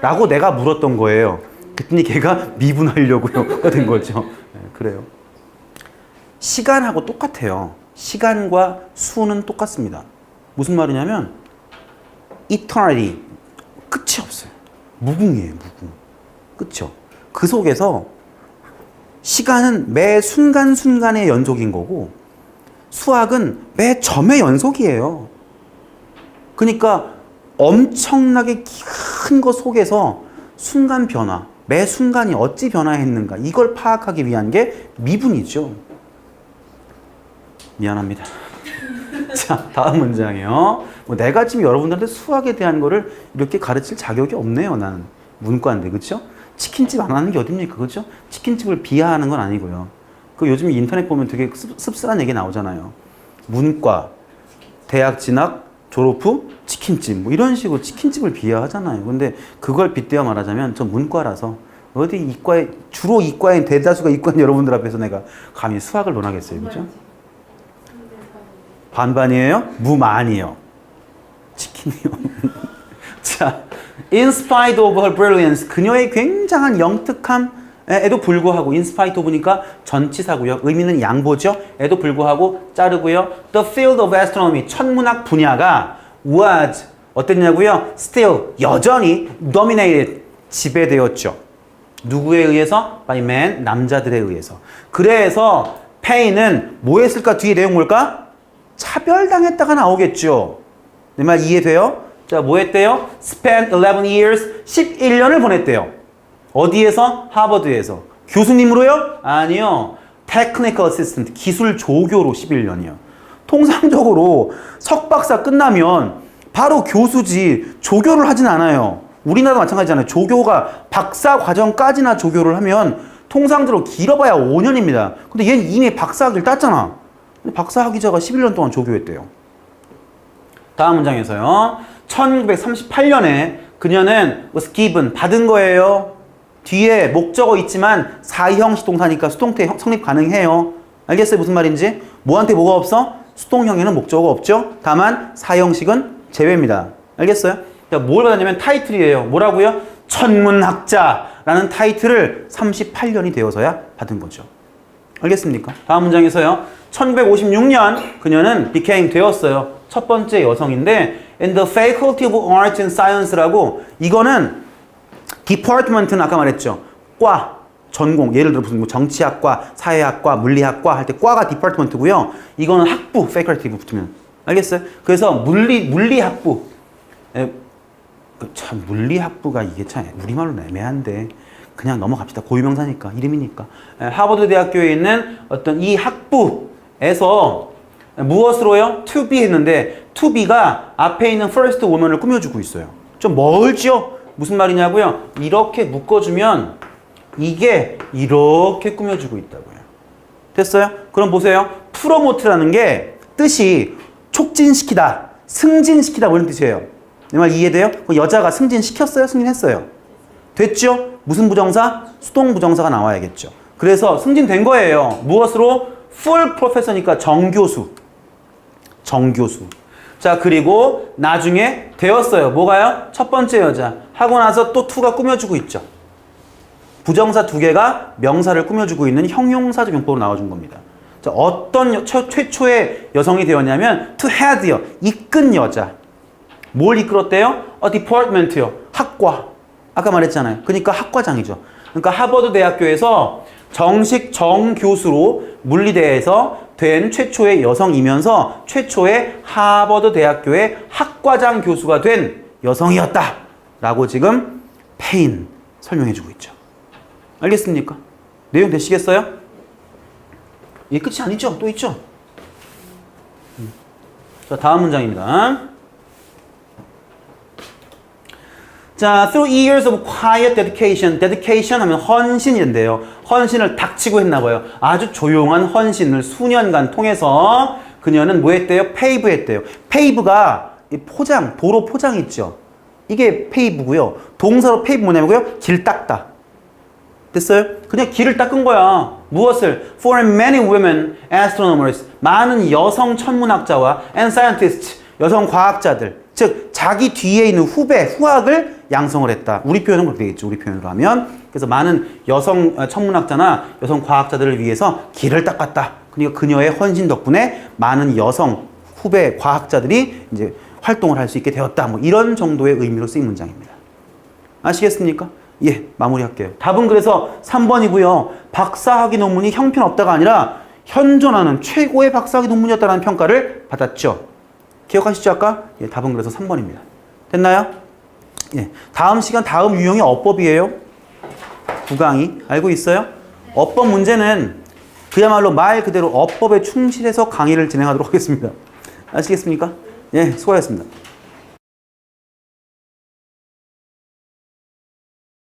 라고 내가 물었던 거예요. 그랬더니 걔가 미분하려고요. 된 거죠. 네, 그래요. 시간하고 똑같아요. 시간과 수는 똑같습니다. 무슨 말이냐면 eternity 끝이 없어요. 무궁이에요. 무궁. 그쵸? 그 속에서 시간은 매 순간순간의 연속인 거고 수학은 매 점의 연속이에요. 그러니까 엄청나게 큰 것 속에서 순간 변화, 매 순간이 어찌 변화했는가 이걸 파악하기 위한 게 미분이죠. 미안합니다. 자, 다음 문장이요. 뭐 내가 지금 여러분들한테 수학에 대한 거를 이렇게 가르칠 자격이 없네요. 나는 문과인데, 그렇죠? 치킨집 안 하는 게 어딥니까, 그렇죠? 치킨집을 비하하는 건 아니고요. 그 요즘 인터넷 보면 되게 씁쓸한 얘기 나오잖아요. 문과, 대학 진학, 졸업 후 치킨집 뭐 이런 식으로 치킨집을 비하하잖아요. 근데 그걸 빗대어 말하자면 저 문과라서 어디 이과에 주로 이과인 대다수가 이과인 여러분들 앞에서 내가 감히 수학을 논하겠어요. 그죠? 반반이에요? 무만이에요. 치킨이요. 자, in spite of her brilliance, 그녀의 굉장한 영특함에도 불구하고, in spite of니까 전치사고요. 의미는 양보죠. 에도 불구하고 자르고요. The field of astronomy, 천문학 분야가 was 어땠냐고요? Still 여전히 dominated 지배되었죠. 누구에 의해서? By men, 남자들에 의해서. 그래서 페인은 뭐 했을까? 뒤에 내용 뭘까? 차별당했다가 나오겠죠. 내 말 이해돼요? 자, 뭐 했대요? Spent 11 years, 11년을 보냈대요. 어디에서? 하버드에서. 교수님으로요? 아니요. Technical assistant, 기술 조교로 11년이요. 통상적으로 석박사 끝나면 바로 교수지 조교를 하진 않아요. 우리나라도 마찬가지잖아요. 조교가 박사 과정까지나 조교를 하면 통상적으로 길어봐야 5년입니다. 근데 얘는 이미 박사학위를 땄잖아. 근데 박사학위자가 11년 동안 조교했대요. 다음 문장에서요. 1938년에 그녀는 was given, 받은 거예요. 뒤에 목적어 있지만 사형식 동사니까 수동태 성립 가능해요. 알겠어요? 무슨 말인지? 뭐한테 뭐가 없어? 수동형에는 목적어가 없죠. 다만 사형식은 제외입니다. 알겠어요? 뭘 받았냐면 타이틀이에요. 뭐라고요? 천문학자라는 타이틀을 38년이 되어서야 받은 거죠. 알겠습니까? 다음 문장에서요. 1956년 그녀는 became 되었어요. 첫 번째 여성인데 in the Faculty of Arts and Science라고, 이거는 department는 아까 말했죠. 과, 전공. 예를 들어 무슨 뭐 정치학과, 사회학과, 물리학과 할 때 과가 department고요. 이거는 학부, faculty 붙으면. 알겠어요? 그래서 물리학부. 참 물리학부가 이게 참 우리말로는 애매한데 그냥 넘어갑시다. 고유명사니까, 이름이니까. 하버드 대학교에 있는 어떤 이 학부에서 무엇으로요? to be 했는데 to be가 앞에 있는 first woman을 꾸며주고 있어요. 좀 멀죠? 무슨 말이냐고요? 이렇게 묶어주면 이게 이렇게 꾸며주고 있다고요. 됐어요? 그럼 보세요. 프로모트라는 게 뜻이 촉진시키다, 승진시키다 뭐 이런 뜻이에요. 내 말 이해돼요? 여자가 승진시켰어요? 승진했어요? 됐죠? 무슨 부정사? 수동 부정사가 나와야겠죠. 그래서 승진된 거예요. 무엇으로? full professor니까 정교수. 정교수. 자, 그리고 나중에 되었어요. 뭐가요? 첫 번째 여자. 하고 나서 또 to가 꾸며주고 있죠. 부정사 두 개가 명사를 꾸며주고 있는 형용사적 용법으로 나와준 겁니다. 자, 어떤 최초의 여성이 되었냐면 to head요. 이끈 여자. 뭘 이끌었대요? A department요. 학과. 아까 말했잖아요. 그러니까 학과장이죠. 그러니까 하버드 대학교에서 정식 정교수로 물리대에서 된 최초의 여성이면서 최초의 하버드 대학교의 학과장 교수가 된 여성이었다 라고 지금 페인 설명해주고 있죠. 알겠습니까? 내용 되시겠어요? 이게 끝이 아니죠? 또 있죠? 자, 다음 문장입니다. 자, through years of quiet dedication. dedication 하면 헌신인데요. 헌신을 닥치고 했나 봐요. 아주 조용한 헌신을 수년간 통해서 그녀는 뭐 했대요? 페이브 했대요. 페이브가 포장, 도로 포장 있죠. 이게 페이브고요. 동사로 페이브 뭐냐고요? 길 닦다. 됐어요? 그냥 길을 닦은 거야. 무엇을? For many women astronomers. 많은 여성 천문학자와 and scientists. 여성 과학자들. 즉 자기 뒤에 있는 후배, 후학을 양성을 했다. 우리 표현은 그렇게 되겠죠. 우리 표현으로 하면. 그래서 많은 여성 천문학자나 여성 과학자들을 위해서 길을 닦았다. 그러니까 그녀의 헌신 덕분에 많은 여성 후배 과학자들이 이제 활동을 할 수 있게 되었다. 뭐 이런 정도의 의미로 쓰인 문장입니다. 아시겠습니까? 예, 마무리할게요. 답은 그래서 3번이고요. 박사학위 논문이 형편없다가 아니라 현존하는 최고의 박사학위 논문이었다는 평가를 받았죠. 기억하시죠 아까? 예, 답은 그래서 3번입니다. 됐나요? 예, 다음 시간 다음 유형이 어법이에요. 9강이. 알고 있어요? 어법 문제는 그야말로 말 그대로 어법에 충실해서 강의를 진행하도록 하겠습니다. 아시겠습니까? 예, 수고하셨습니다.